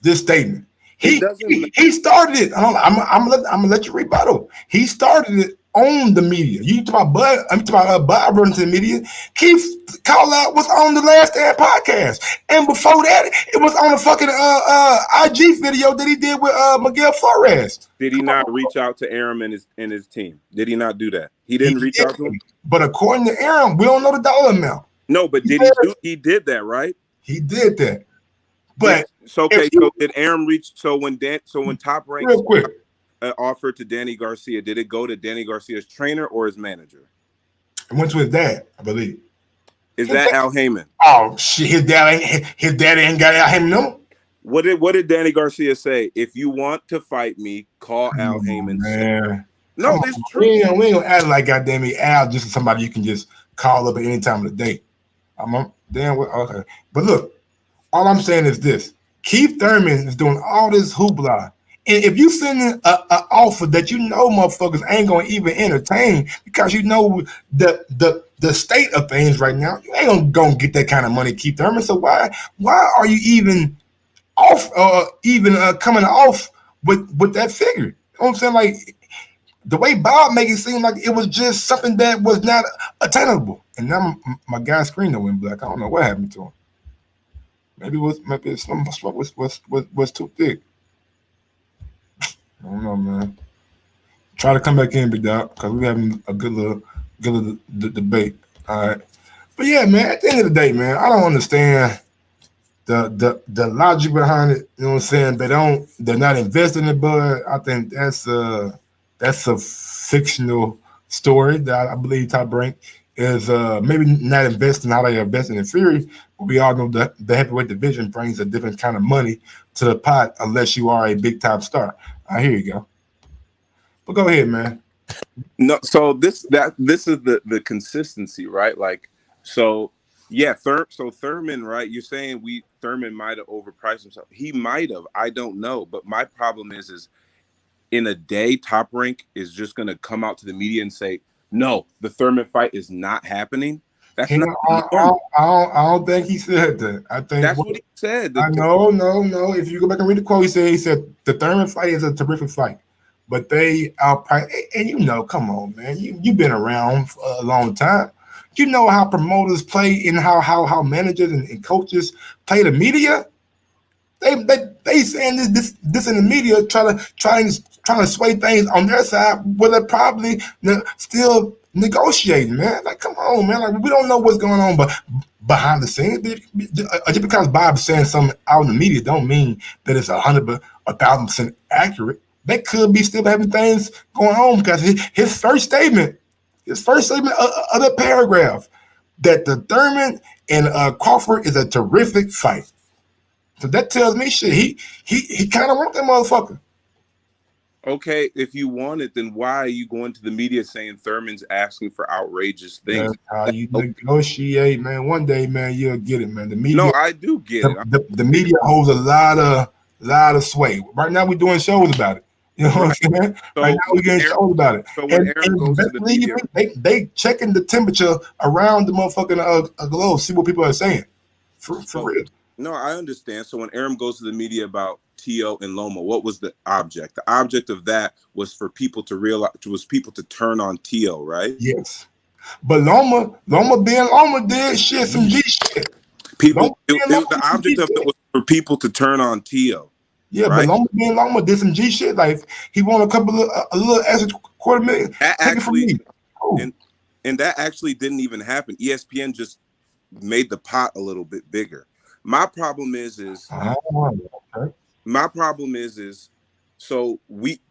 statement? He started it. I'm gonna let you rebuttal. He started it on the media. You talk about Bud. I'm talking about Bob running to the media. Keith call out was on the Last Stand podcast, and before that, it was on a fucking IG video that he did with Miguel Flores. Did he not reach out to Arum and his team? Did he not do that? He didn't reach out to him. But according to Arum, we don't know the dollar amount. No, but he did that, right? He did that. But so did Arum reach? So when Top Rank real quick offered to Danny Garcia, did it go to Danny Garcia's trainer or his manager? It went to his dad, I believe. Is that Al Heyman? Oh shit, his daddy ain't got Al Heyman no. What did Danny Garcia say? If you want to fight me, call Al Heyman. Man. No, it's true. We ain't gonna act like goddamn it, Al just somebody you can just call up at any time of the day. Okay. But look, all I'm saying is this: Keith Thurman is doing all this hoopla. And if you send in an offer that you know motherfuckers ain't gonna even entertain because you know the state of things right now, you ain't gonna get that kind of money, Keith Thurman. So why are you even off coming off with that figure? You know what I'm saying? Like the way Bob make it seem like it was just something that was not attainable. And now my guy's screen went black. I don't know what happened to him. Maybe some smoke was too thick. I don't know, man. Try to come back in, big dog, because we're having a good little debate. All right. But yeah, man, at the end of the day, man, I don't understand the logic behind it. You know what I'm saying? They're not investing in it, but I think that's a fictional story that I believe Top Rank is maybe not investing how they are investing in Fury, but we all know that the heavyweight division brings a different kind of money to the pot unless you are a big time star. Here you go. But go ahead, man. No, so this is the consistency, right? Like, so yeah, Thurman, right? You're saying Thurman might have overpriced himself. He might have. I don't know. But my problem is in a day, Top Rank is just gonna come out to the media and say, no, the Thurman fight is not happening. That's not. I don't think he said that. I think that's what he said. No. If you go back and read the quote, he said the Thurman fight is a terrific fight, but they outprice. And you know, come on, man, you've been around for a long time. You know how promoters play and how managers and coaches play the media. They saying this in the media, trying to sway things on their side, where they're probably still negotiating, man. Like, come on, man. Like, we don't know what's going on, but behind the scenes, just because Bob's saying something out in the media, don't mean that it's 1,000% accurate. They could be still having things going on because his first statement of the paragraph that the Thurman and Crawford is a terrific fight. So that tells me shit. He kind of want that motherfucker. Okay, if you want it, then why are you going to the media saying Thurman's asking for outrageous things? That's how you negotiate, man. One day, man, you'll get it, man. The media. No, I do get it. The media holds a lot of sway. Right now, we're doing shows about it. You know what I'm saying? So right now, we're getting shows about it. So when Arum goes to the media, they checking the temperature around the motherfucking globe, see what people are saying. For real. No, I understand. So when Arum goes to the media about T.O. and Loma, what was the object? The object of that was for people to realize, to turn on T.O., right? Yes. But Loma being Loma did shit, some G shit. The object of it was for people to turn on T.O. Yeah, right? But Loma being Loma did some G shit. Like, he won a little extra $250,000. That actually, and that actually didn't even happen. ESPN just made the pot a little bit bigger. My problem is so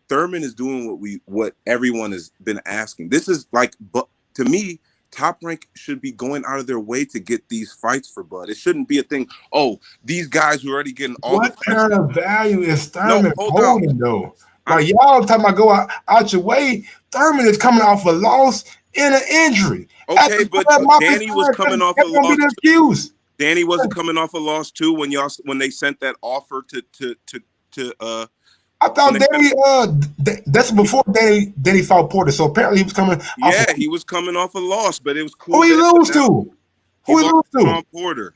Thurman is doing what everyone has been asking. This is like, but to me, Top Rank should be going out of their way to get these fights for Bud. It shouldn't be a thing. Oh, these guys who are already getting all what the fights. Kind of value is Thurman holding though? Like, y'all talking about go out your way. Thurman is coming off a loss and an injury. Okay, but Danny was coming off a loss. Danny wasn't coming off a loss too when they sent that offer to I thought Danny that's before Danny fought Porter, so apparently he was coming. He was coming off a loss, but it was cool. Who he lose to? Sean Porter.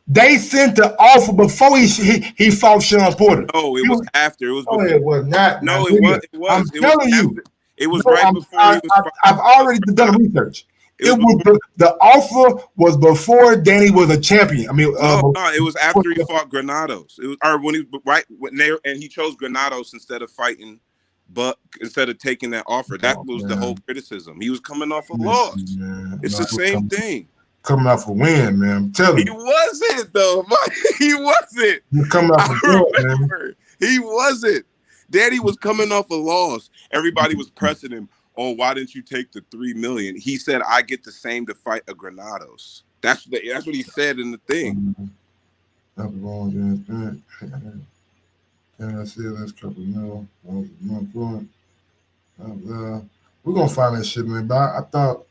They sent the offer before he fought Sean Porter. No, it was after. It was. No, it was not. No, it was. I'm telling you. It was No, right before he was. I've already done research. The offer was before Danny was a champion. I mean, no, it was after he fought Granados. It was when he chose Granados instead of fighting, but instead of taking that offer, that was the whole criticism. He was coming off a loss. It's the same thing. Coming off a win, man. I'm telling you. He wasn't though. He wasn't. You're coming off a win, man. He wasn't. Daddy was coming off a loss. Everybody was pressing him. Oh, why didn't you take the $3 million? He said, I get the same to fight a Granados. That's what he said in the thing. Nothing wrong against that. Can I see this couple? No. We're gonna find that shit, man. But I thought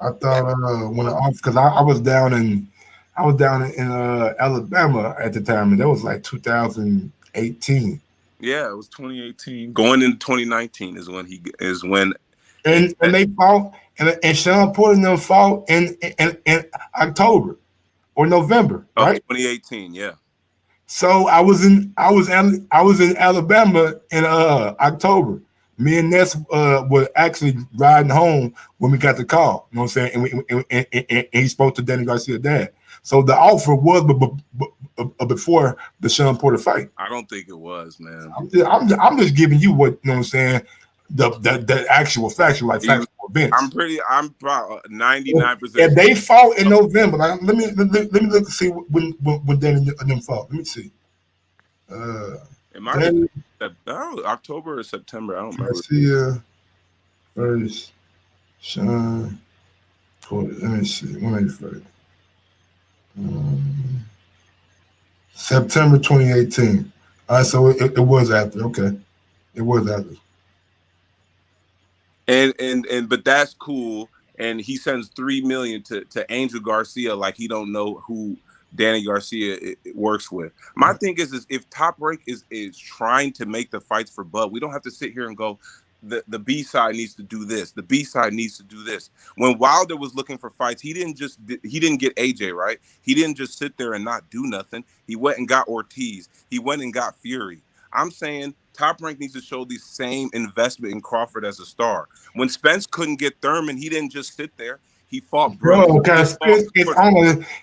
when because I was down in Alabama at the time, and that was like 2018. Yeah, it was 2018. Going into 2019 is when and they fought and Sean Porter and them fought in October or November, right? 2018, yeah. So I was in Alabama in October. Me and Ness were actually riding home when we got the call. You know what I'm saying? And he spoke to Danny Garcia's dad. So the offer was before the Sean Porter fight. I don't think it was, man. I'm just giving you what, you know what I'm saying, the actual factual events. I'm probably 99%. If they fought in November, like, let me look and see when Danny and them fought. Let me see. It might be October or September. I don't remember. Garcia first, Sean Porter. Let me see. When they fight. September 2018. All right, so it was after. Okay, it was after. And but that's cool. And he sends $3 million to Angel Garcia like he don't know who Danny Garcia works with. My thing is if Top Rank is trying to make the fights for Bud, we don't have to sit here and go, the B side needs to do this. The B side needs to do this. When Wilder was looking for fights, he didn't get AJ, right? He didn't just sit there and not do nothing. He went and got Ortiz. He went and got Fury. I'm saying Top Rank needs to show the same investment in Crawford as a star. When Spence couldn't get Thurman, he didn't just sit there. He fought Brook. Because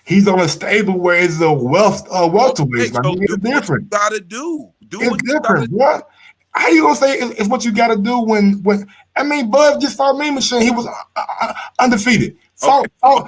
he's on a stable where it's a welterweight. So do different. You gotta do. It's different, bro. How you gonna say it's what you gotta do when I mean Bud just fought Mean Machine. He was undefeated. Fought Jeff Horn.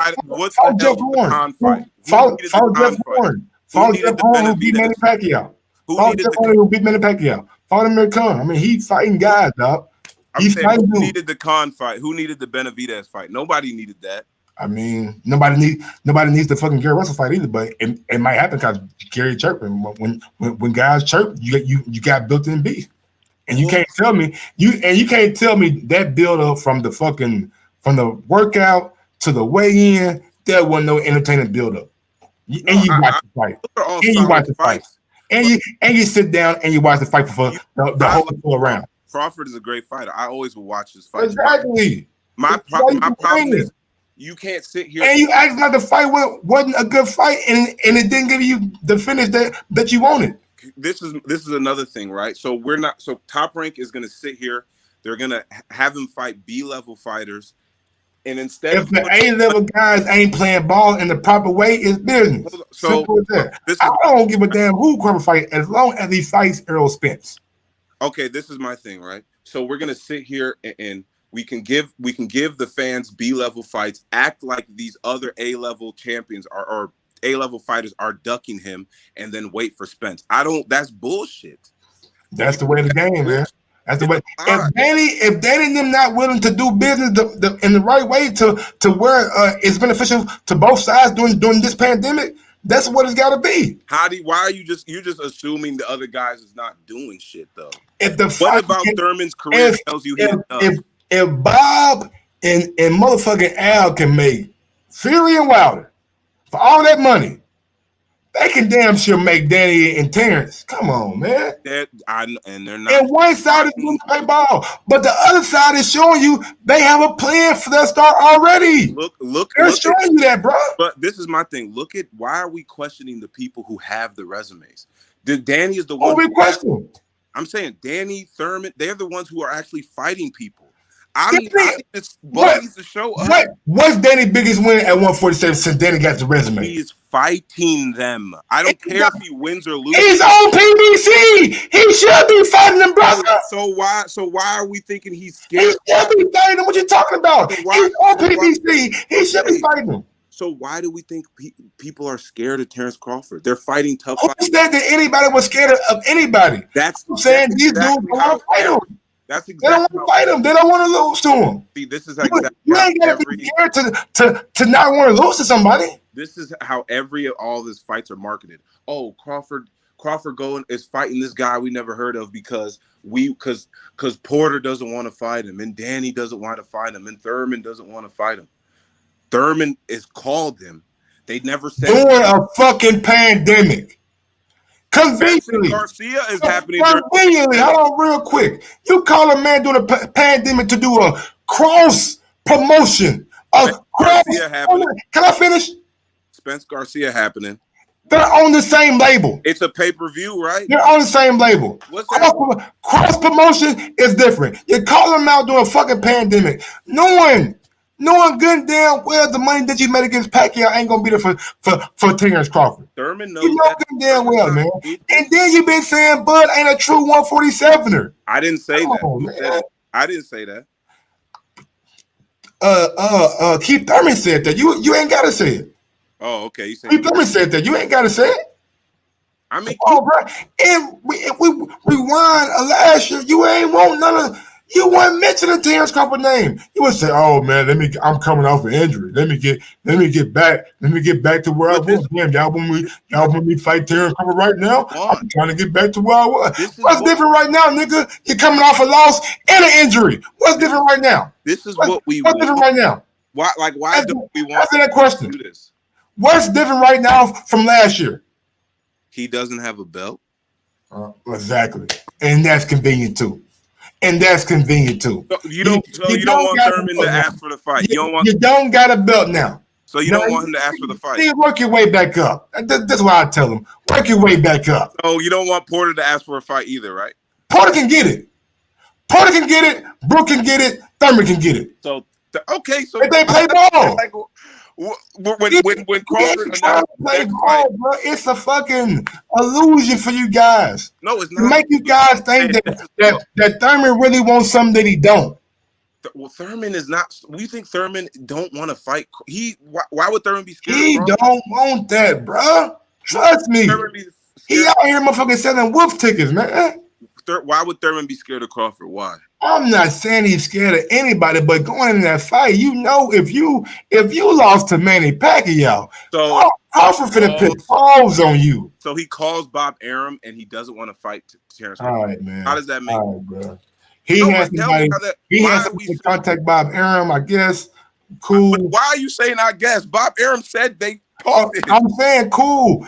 Fought Jeff Horn. Fought Jeff Horn who beat Manny Pacquiao. Fought Jeff Horn who beat Manny Pacquiao. Fought Amir Khan. I mean, he's fighting guys, dog. I'm saying who needed the Khan fight? Who needed the Benavidez fight? Nobody needed that. I mean, nobody needs the fucking Gary Russell fight either. But it might happen because Gary chirping. When guys chirp, you got built-in beef, and you can't tell me that build up from the workout to the weigh-in. There wasn't no entertaining build up. And you watch the fight. And you watch the fight. And you sit down and you watch the fight for the whole 4 rounds. Crawford is a great fighter. I always will watch his fight. Exactly. My problem is you can't sit here and you act like the fight wasn't a good fight and it didn't give you the finish that you wanted. This is another thing, right? So Top Rank is gonna sit here. They're gonna have him fight B-level fighters. And instead if the A-level guys ain't playing ball in the proper way, it's business. So simple as that. I don't give a damn who Crawford fight as long as he fights Errol Spence. Okay, this is my thing, right? So we're gonna sit here and we can give the fans B-level fights, act like these other A-level champions or A-level fighters are ducking him, and then wait for Spence. That's bullshit. That's the way of the game, man. That's the way. If Danny and them not willing to do business in the right way to where it's beneficial to both sides during this pandemic, that's what it's got to be. Why are you just assuming the other guys is not doing shit though? What about Thurman's career tells you if Bob and motherfucking Al can make Fury and Wilder for all that money, they can damn sure make Danny and Terrence. Come on, man. And they're not. And one side is doing the play ball, but the other side is showing you they have a plan for their start already. They're showing you that, bro. But this is my thing. Look at why are we questioning the people who have the resumes? Danny is the one. We question. I'm saying Danny, Thurman, they're the ones who are actually fighting people. I think this both needs to show up. What's Danny's biggest win at 147 since Danny got the resume? He is fighting them. I don't care if he wins or loses. He's on PBC. He should be fighting them, brother. So why are we thinking he's scared? He should be fighting them. What you talking about? He's on PBC. He should be fighting them. So why do we think people are scared of Terrence Crawford? They're fighting tough fights. Who said that anybody was scared of anybody? That's I'm saying these dudes don't want to fight him. That's exactly. They don't want to fight him. They don't want to lose to him. See, this is exactly you ain't gotta be scared to not want to lose to somebody. This is how all of his fights are marketed. Oh, Crawford is fighting this guy we never heard of because Porter doesn't want to fight him, and Danny doesn't want to fight him, and Thurman doesn't want to fight him. Thurman is called him. They never said during a fucking pandemic. Conveniently, Garcia is happening. Conveniently, hold on, real quick. You call a man during a pandemic to do a cross promotion. Garcia happening. Can I finish? Spence Garcia happening. They're on the same label. It's a pay-per-view, right? They're on the same label. What's that? Cross promotion is different. You call them out during a fucking pandemic. Knowing good and damn well the money that you made against Pacquiao ain't gonna be there for Terrence Crawford. Thurman knows you know good and damn well, man. And then you've been saying Bud ain't a true 147er. I didn't say that. I didn't say that. Keith Thurman said that. You ain't gotta say it. Oh, okay. You said Keith Thurman said that. You ain't gotta say it. I mean, bro. And we rewind last year. You ain't want none of. You wouldn't mention the Terrence Crawford name. You would say, "Oh man, I'm coming off an injury. Let me get back to where I was. Damn, y'all want me fight Terrence Crawford right now? I'm trying to get back to where I was. What's different right now, nigga? You're coming off a loss and an injury. What's different right now? This is what we What's different right now? Why do we want answer that question? To do this? What's different right now from last year? He doesn't have a belt. Exactly, and that's convenient too. So you don't want Thurman to ask for the fight. You don't got a belt now. So you don't want him to ask for the fight. Work your way back up. That's why I tell him. Work your way back up. So you don't want Porter to ask for a fight either, right? Porter can get it. Brook can get it. Thurman can get it. So okay. So if they play ball. When Crawford play ball, bro, it's a fucking illusion for you guys. No, it's not. To make you guys think that Thurman really wants something that he don't. Well, Thurman is not. We think Thurman don't want to fight. Why would Thurman be scared? He don't want that, bro. Trust me. He out here motherfucking selling wolf tickets, man. Why would Thurman be scared of Crawford? Why? I'm not saying he's scared of anybody, but going in that fight, you know, if you lost to Manny Pacquiao, so Crawford finna put balls on you. So he calls Bob Arum and he doesn't want to fight Terrence. All right, man. How does that make? All right, bro. He has to contact Bob Arum, I guess. Cool. But why are you saying I guess? Bob Arum said they talked. I'm saying cool.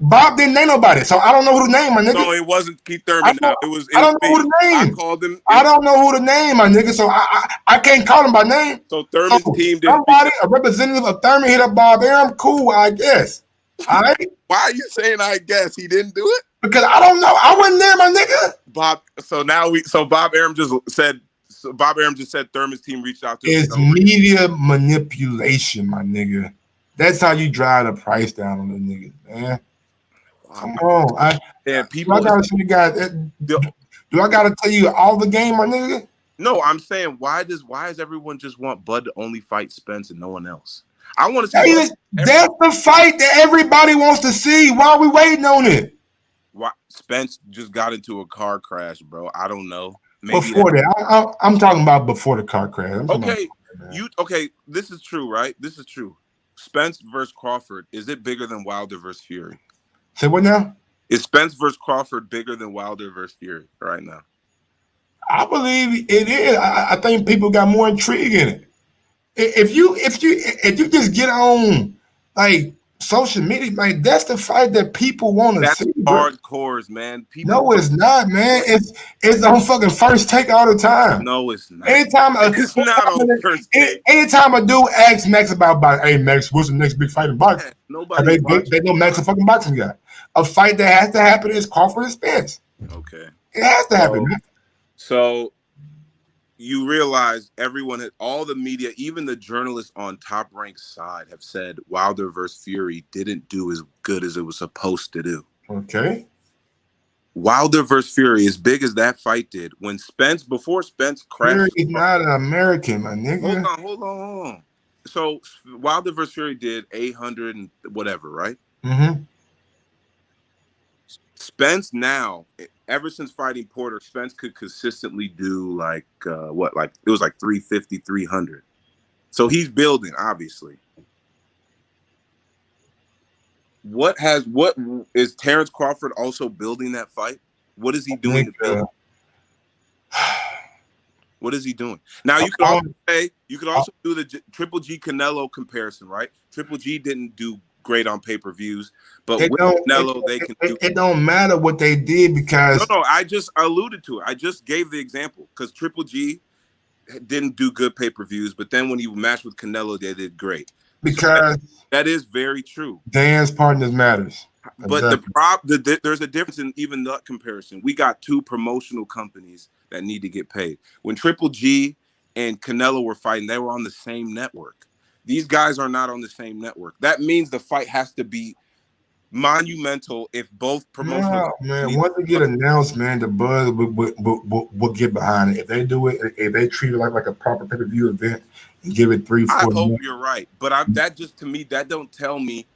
Bob didn't name nobody, so I don't know who to name, my nigga. No, it wasn't Keith Thurman. I don't know who to name. I called him. I don't know who to name, my nigga. So I can't call him by name. So Thurman's team did. Somebody, a representative of Thurman hit up Bob Arum. Cool, I guess. All right. Why are you saying I guess he didn't do it? Because I don't know. I wasn't there, my nigga. So Bob Arum just said. So Bob Arum just said Thurman's team reached out to him. It's media manipulation, my nigga. That's how you drive the price down on the niggas, man. Come on. People. I gotta tell you guys. Do I gotta tell you all the game, my nigga? No, I'm saying why does everyone just want Bud to only fight Spence and no one else? I want to see. That's the fight that everybody wants to see. Why are we waiting on it? Why Spence just got into a car crash, bro? I don't know. Maybe before that, I'm talking about before the car crash. Okay, this is true, right? This is true. Spence versus Crawford, is it bigger than Wilder versus Fury? Say what now? Is Spence versus Crawford bigger than Wilder versus Fury right now? I believe it is. I think people got more intrigue in it. If you just get on like social media, like that's the fight that people want to see. Hardcores, man. No, it's not, man. It's on fucking First Take all the time. No, it's not. Anytime it's not on First Take. Anytime a dude asks Max about, hey Max, what's the next big fight in boxing? They know Max a fucking boxing guy. A fight that has to happen is Crawford and Spence. Okay. It has to happen. So you realize all the media, even the journalists on Top Rank's side have said Wilder versus Fury didn't do as good as it was supposed to do. Okay. Wilder versus Fury, as big as that fight did, before Spence crashed. Fury's not an American, my nigga. Hold on. So Wilder versus Fury did 800 and whatever, right? Mm-hmm. Spence now, ever since fighting Porter, Spence could consistently do like it was like 350, 300. So he's building, obviously. What is Terrence Crawford also building that fight? What is he doing to build? What is he doing? Now you could also do the Triple G Canelo comparison, right? Triple G didn't do great on pay-per-views, but with Canelo they can do. It don't matter what they did because no, I just alluded to it. I just gave the example because Triple G didn't do good pay-per-views, but then when he matched with Canelo, they did great. Because so that is very true. Dance partners matters. But there's a difference in even that comparison. We got two promotional companies that need to get paid. When Triple G and Canelo were fighting, they were on the same network. These guys are not on the same network. That means the fight has to be monumental if both promotional. No, man, once they get announced, man, the buzz will get behind it. If they do it, if they treat it like a proper pay-per-view event and give it 3-4 I hope months. You're right, but that just to me that don't tell me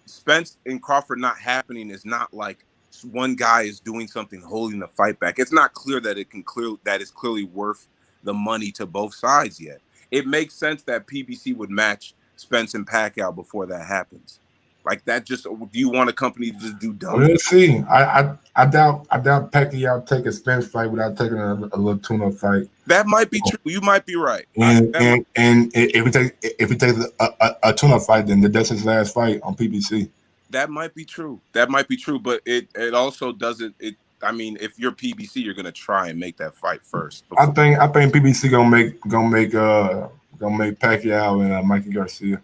Spence and Crawford not happening is not like one guy is doing something holding the fight back. It's not clear that it's clearly worth the money to both sides yet. It makes sense that PBC would match Spence and Pacquiao before that happens. Like that, do you want a company to just do dumb? Let's see. I doubt Pacquiao take a Spence fight without taking a little tune-up fight. That might be true. You might be right. And if he takes a tune-up fight, then that's his last fight on PBC. That might be true. But it also doesn't. I mean, if you're PBC, you're gonna try and make that fight first. I think PBC gonna make Pacquiao and Mikey Garcia.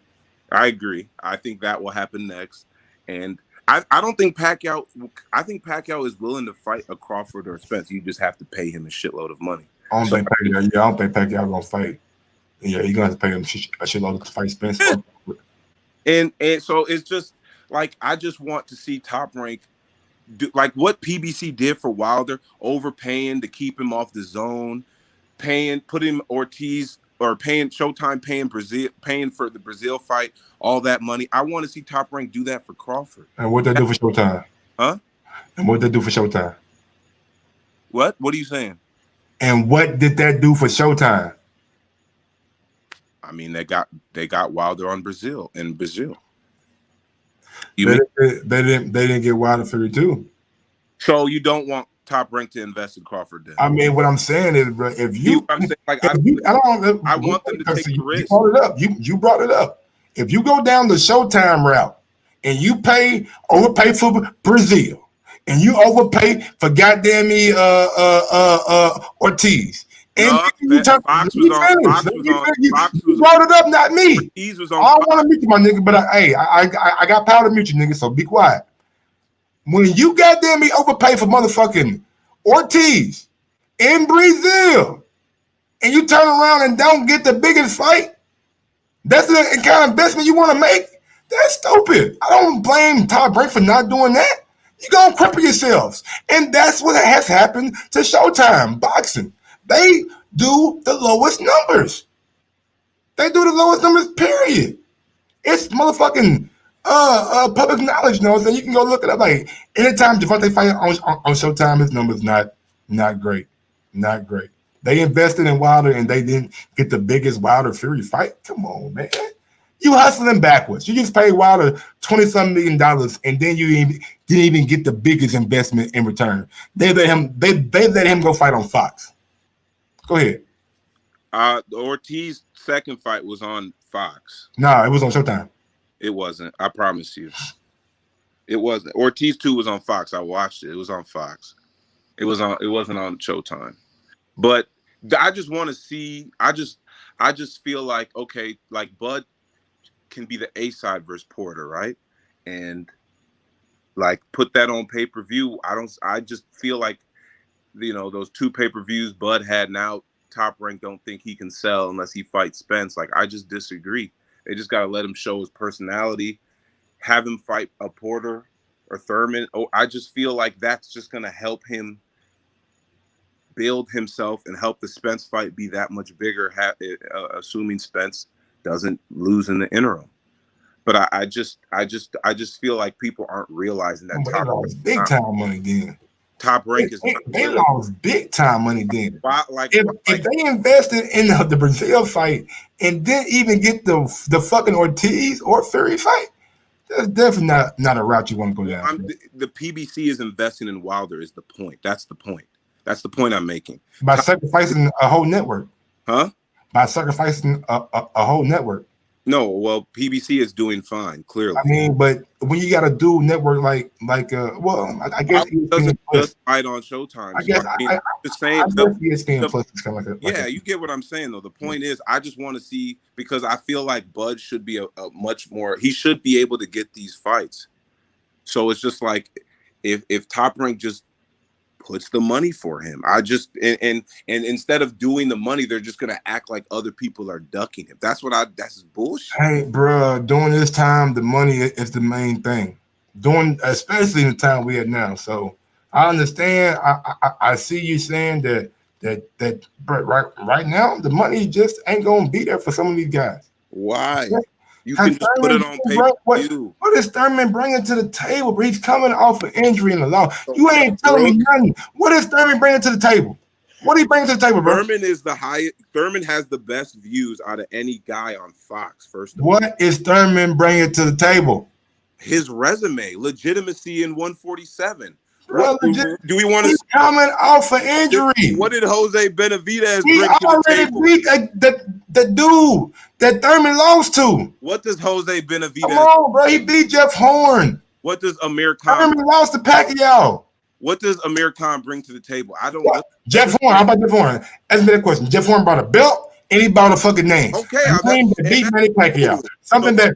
I agree. I think that will happen next, and I don't think Pacquiao. I think Pacquiao is willing to fight a Crawford or a Spence. You just have to pay him a shitload of money. I don't think Pacquiao gonna fight. Yeah, he's gonna have to pay him a shitload to fight Spence. and so it's just like I just want to see Top Rank do like what PBC did for Wilder, overpaying to keep him off the zone, putting Ortiz. Or paying Showtime, paying for the Brazil fight, all that money. I want to see Top Rank do that for Crawford. And what they do for Showtime? Huh? And what they do for Showtime? What? What are you saying? And what did that do for Showtime? I mean, they got Wilder on Brazil in Brazil. They didn't get Wilder for it too. So you don't want Top Rank to invest in Crawford then? I mean, what I'm saying is, bro, if you, I'm saying, like, I want them to take the risk. You brought it up. You brought it up. If you go down the Showtime route and you overpay for Brazil and you overpay for goddamn me Ortiz. And you brought it up, not me. Ortiz was on. I don't want to meet you, my nigga, but I got power to mute you, nigga. So be quiet. When you goddamn me overpay for motherfucking Ortiz in Brazil, and you turn around and don't get the biggest fight, that's the kind of investment you want to make. That's stupid. I don't blame Top Rank for not doing that. You're gonna cripple yourselves, and that's what has happened to Showtime boxing. They do the lowest numbers. Period. It's motherfucking public knowledge knows, and you can go look it up. Like anytime Devontae fight on Showtime, his numbers not great. They invested in Wilder and they didn't get the biggest Wilder Fury fight. Come on, man. You hustling backwards. You just paid Wilder $20-some million, and then you didn't even get the biggest investment in return. They let him go fight on Fox. Go ahead. The Ortiz second fight was on Fox. No, it was on Showtime. It wasn't. I promise you. It wasn't. Ortiz 2 was on Fox. I watched it. It was on Fox. It wasn't on Showtime. But I just want to see. I just feel like, okay, like Bud can be the A side versus Porter, right? And like put that on pay-per-view. I just feel like those 2 pay-per-views Bud had. Now Top Rank don't think he can sell unless he fights Spence. Like, I just disagree. They just got to let him show his personality, have him fight a Porter or Thurman. Oh, I just feel like that's just going to help him build himself and help the Spence fight be that much bigger, assuming Spence doesn't lose in the interim. But I just feel like people aren't realizing that They lost big time money then. Top Rank is they lost big time money then. Why, if they invested in the Brazil fight and didn't even get the fucking Ortiz or Fury fight, that's definitely not a route you want to go down. The PBC is investing in Wilder is the point. That's the point. That's the point I'm making. By sacrificing a whole network. Huh? By sacrificing a whole network. No, well, PBC is doing fine, clearly. I mean, but when you got to do network like I guess it doesn't just fight on Showtime. I guess I'm just saying. Yeah, you get what I'm saying though. The point is, I just want to see, because I feel like Bud should be a much more. He should be able to get these fights. So it's just like if Top Rank just puts the money for him. I just and instead of doing the money, they're just gonna act like other people are ducking him. That's bullshit. Hey, bro, during this time, the money is the main thing. Especially in the time we are now. So I understand. I see you saying that but right now the money just ain't gonna be there for some of these guys. Why? You can just put it on paper. What is Thurman bringing to the table? He's coming off an injury in the law. You ain't telling me nothing. What is Thurman bringing to the table? What do you bring to the table, bro? Thurman is the highest. Thurman has the best views out of any guy on Fox. First of all, what is Thurman bringing to the table? His resume, legitimacy in 147. Well, do we want to? He's coming off an injury. What did Jose Benavidez he bring to the table? Beat the dude that Thurman lost to. What does Jose Benavidez? Come on, bro. He beat Jeff Horn. What does Amir Khan? Thurman lost to Pacquiao. What does Amir Khan bring to the table? I don't know. Jeff Horn. How about Jeff Horn? Ask me that question. Jeff Horn brought a belt and he brought a fucking name. Okay, a name that beat Manny Pacquiao. Something that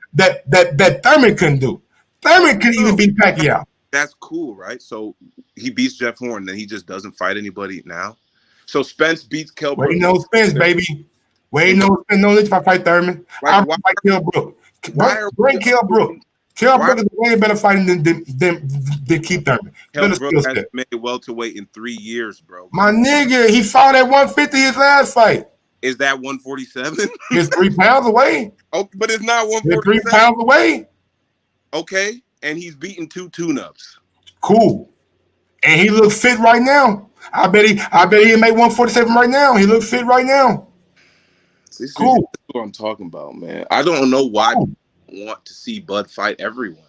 Thurman couldn't do. Thurman couldn't even beat Pacquiao. That's cool, right? So he beats Jeff Horn, then he just doesn't fight anybody now. So Spence beats Kell Brook. Wait, no Spence, baby. Wait, no Spence. No need to fight Thurman. I fight Kell Brook. Bring Kell Brook. Kell Brook is way better fighting than Keith Thurman. Kell Brook has made welterweight in 3 years, bro. My nigga, he fought at 150 his last fight. Is that 147? It's 3 pounds away. Oh, but it's not 147. It's 3 pounds away. Okay, and he's beaten 2 tune-ups. Cool. And he looks fit right now. I bet he make 147 right now. He looks fit right now. This is what I'm talking about, man. I don't know why people want to see Bud fight everyone.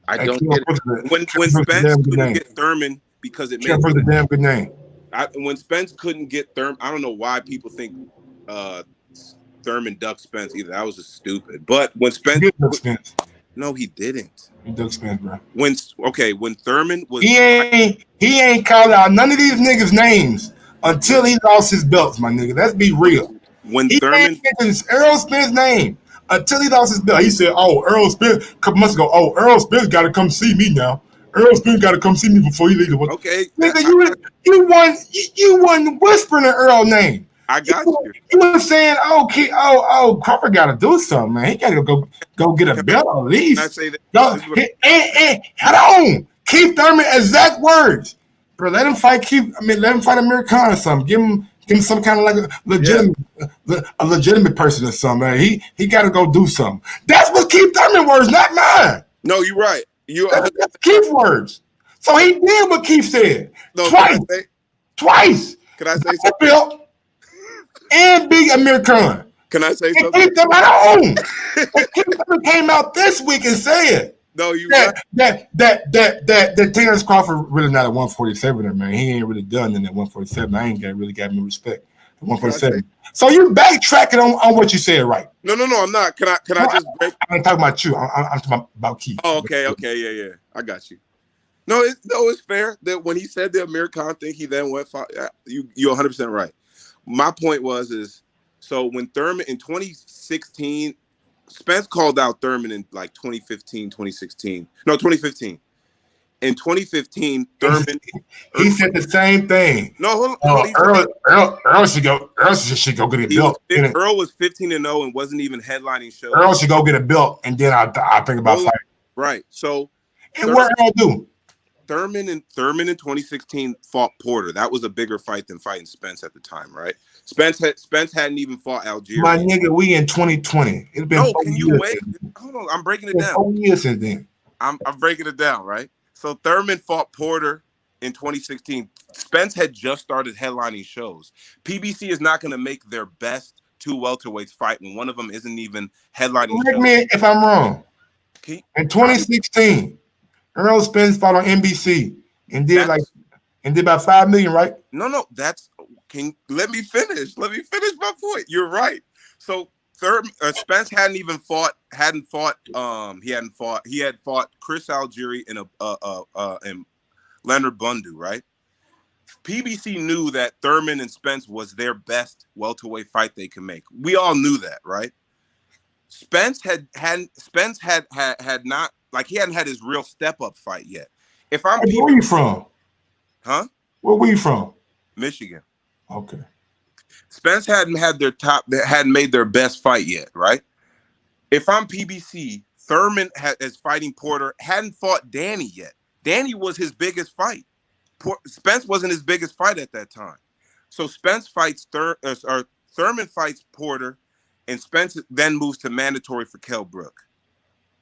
I don't get it. When Spence couldn't get Thurman because it made a damn good name. When Spence couldn't get Thurman, I don't know why people think Thurman ducked Spence either. That was just stupid. But when Spence, no, he didn't. He ducked Spence, bro. When Thurman was, he ain't called out none of these niggas' names until he lost his belts, my nigga. Let's be real. When he Thurman mentioned Errol Spence's name until he lost his belt. He said, "Oh, Errol Spence, a couple months ago. Oh, Errol Spence got to come see me now. Errol Spence got to come see me before he leaves." Okay, nigga, you wasn't whispering the Earl name. I got you. You were saying, Crawford got to do something, man. He got to go get a belt at least. I say that. Hold on. Keith Thurman, exact words, bro. Let him fight Keith. Let him fight Amir Khan or something. Give him some kind of like a legitimate person or something. Man. He got to go do something. That's what Keith Thurman words, not mine. No, you're right. That's Keith words. So he did what Keith said. No, twice. Can I say something? And big Amir Khan. Can I say something? Keith Thurman came out this week and said, "No, you that Terrence Crawford really not a 147er, man. He ain't really done in that 147. I ain't really got me respect. The 147. So you backtracking on what you said, right? No, I'm not. Can I just break? I'm talking about you. I'm talking about Keith. Oh, okay, yeah. I got you. No, it's fair that when he said the Amir Khan thing, he then went. You're 100% right. My point is so when Thurman in 2016, Spence called out Thurman in like 2015, 2016. No, 2015. In 2015, Thurman. He said the same thing. No, hold on. Earl should go. Earl should go get a belt. Earl was 15-0 and wasn't even headlining shows. Earl should go get a belt, and then I think about fighting. Right. So, and what Earl do? Thurman in 2016 fought Porter. That was a bigger fight than fighting Spence at the time, right? Spence hadn't even fought Algieri. My nigga, we in 2020. It's been 4 can years. You wait? Hold on, I'm breaking it down. 4 years since then. I'm breaking it down, right? So Thurman fought Porter in 2016. Spence had just started headlining shows. PBC is not going to make their best two welterweights fight when one of them isn't even headlining Correct shows. me if I'm wrong. In 2016, Earl Spence fought on NBC and did about $5 million, right? No, let me finish. Let me finish my point. You're right. So Spence hadn't fought Chris Algieri and Leonard Bundu, right? PBC knew that Thurman and Spence was their best welterweight fight they could make. We all knew that, right? Spence hadn't had his real step up fight yet. Where were you from? Huh? Where were you from? Michigan. Okay. Spence hadn't made their best fight yet, right? If I'm PBC, Thurman is fighting Porter, hadn't fought Danny yet. Danny was his biggest fight. Spence wasn't his biggest fight at that time. So Spence fights Thurman fights Porter, and Spence then moves to mandatory for Kell Brook.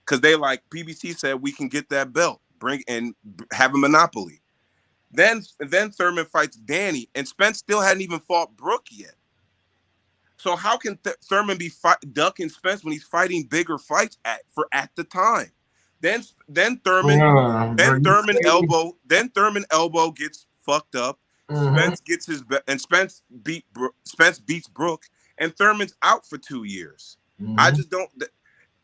Because PBC said we can get that belt, bring and have a monopoly. Then Thurman fights Danny, and Spence still hadn't even fought Brook yet. So how can Thurman be ducking Spence when he's fighting bigger fights at the time? Then Thurman elbow gets fucked up. Mm-hmm. Spence gets Spence beats Brook, and Thurman's out for 2 years. Mm-hmm. I just don't.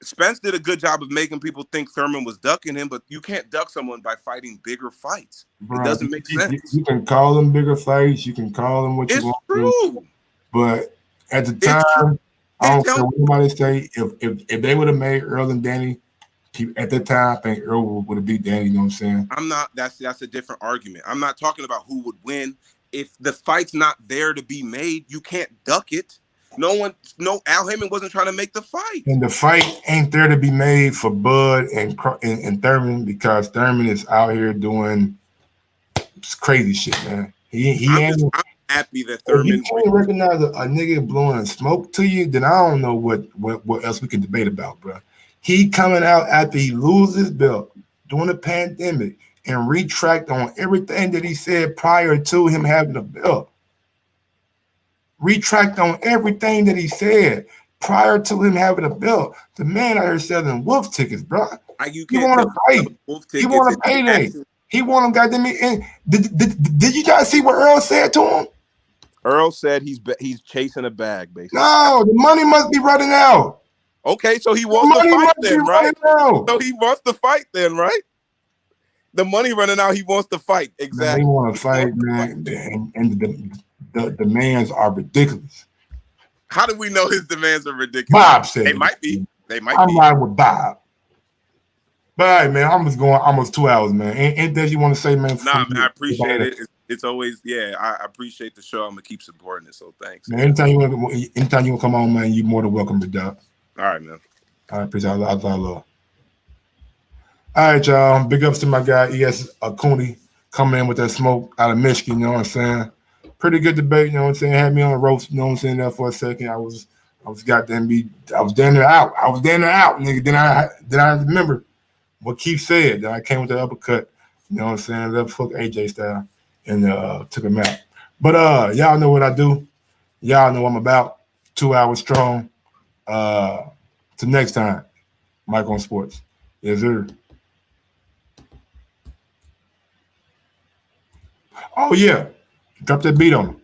Spence did a good job of making people think Thurman was ducking him, but you can't duck someone by fighting bigger fights. It doesn't make sense. You can call them bigger fights. You can call them what you want. It's true. But at the time, I don't care what anybody say. If they would have made Earl and Danny, at that time, I think Earl would have beat Danny. You know what I'm saying? I'm not. That's a different argument. I'm not talking about who would win. If the fight's not there to be made, you can't duck it. Al Heyman wasn't trying to make the fight. And the fight ain't there to be made for Bud and Thurman, because Thurman is out here doing crazy shit, man. I'm happy that Thurman. If you can't recognize a nigga blowing smoke to you, then I don't know what else we can debate about, bro. He coming out after he loses his belt during the pandemic and retract on everything that he said prior to him having a belt. Retract on everything that he said prior to him having a belt. The man out here selling wolf tickets, bro. He want to fight. He want a payday. He want him goddamn. Did you guys see what Earl said to him? Earl said he's chasing a bag, basically. No, the money must be running out. Okay, so he wants to fight then, right? So he wants to fight then, right? The money running out, he wants to fight. Exactly. He want to fight, man. And the demands are ridiculous. How do we know his demands are ridiculous? Bob said they might be. I'm riding with Bob. But all right, man, I'm just going almost 2 hours, man. Anything that you want to say, man? Nah, man, I appreciate it. It's always, I appreciate the show. I'm gonna keep supporting it. So thanks. Man, anytime you want to come on, man, you're more than welcome to do. All right, man. I appreciate it. I love. All right, y'all. Big ups to my guy ES Akuni coming in with that smoke out of Michigan. You know what I'm saying? Pretty good debate. You know what I'm saying? Had me on the ropes. You know what I'm saying? There for a second, I was damn near out. Nigga. Then I remember what Keith said. Then I came with the uppercut. You know what I'm saying? Left hook AJ style and took him out. But y'all know what I do. Y'all know what I'm about. 2 hours strong. Till next time, Mike on Sports. Yes, sir. Oh yeah, drop that beat on him.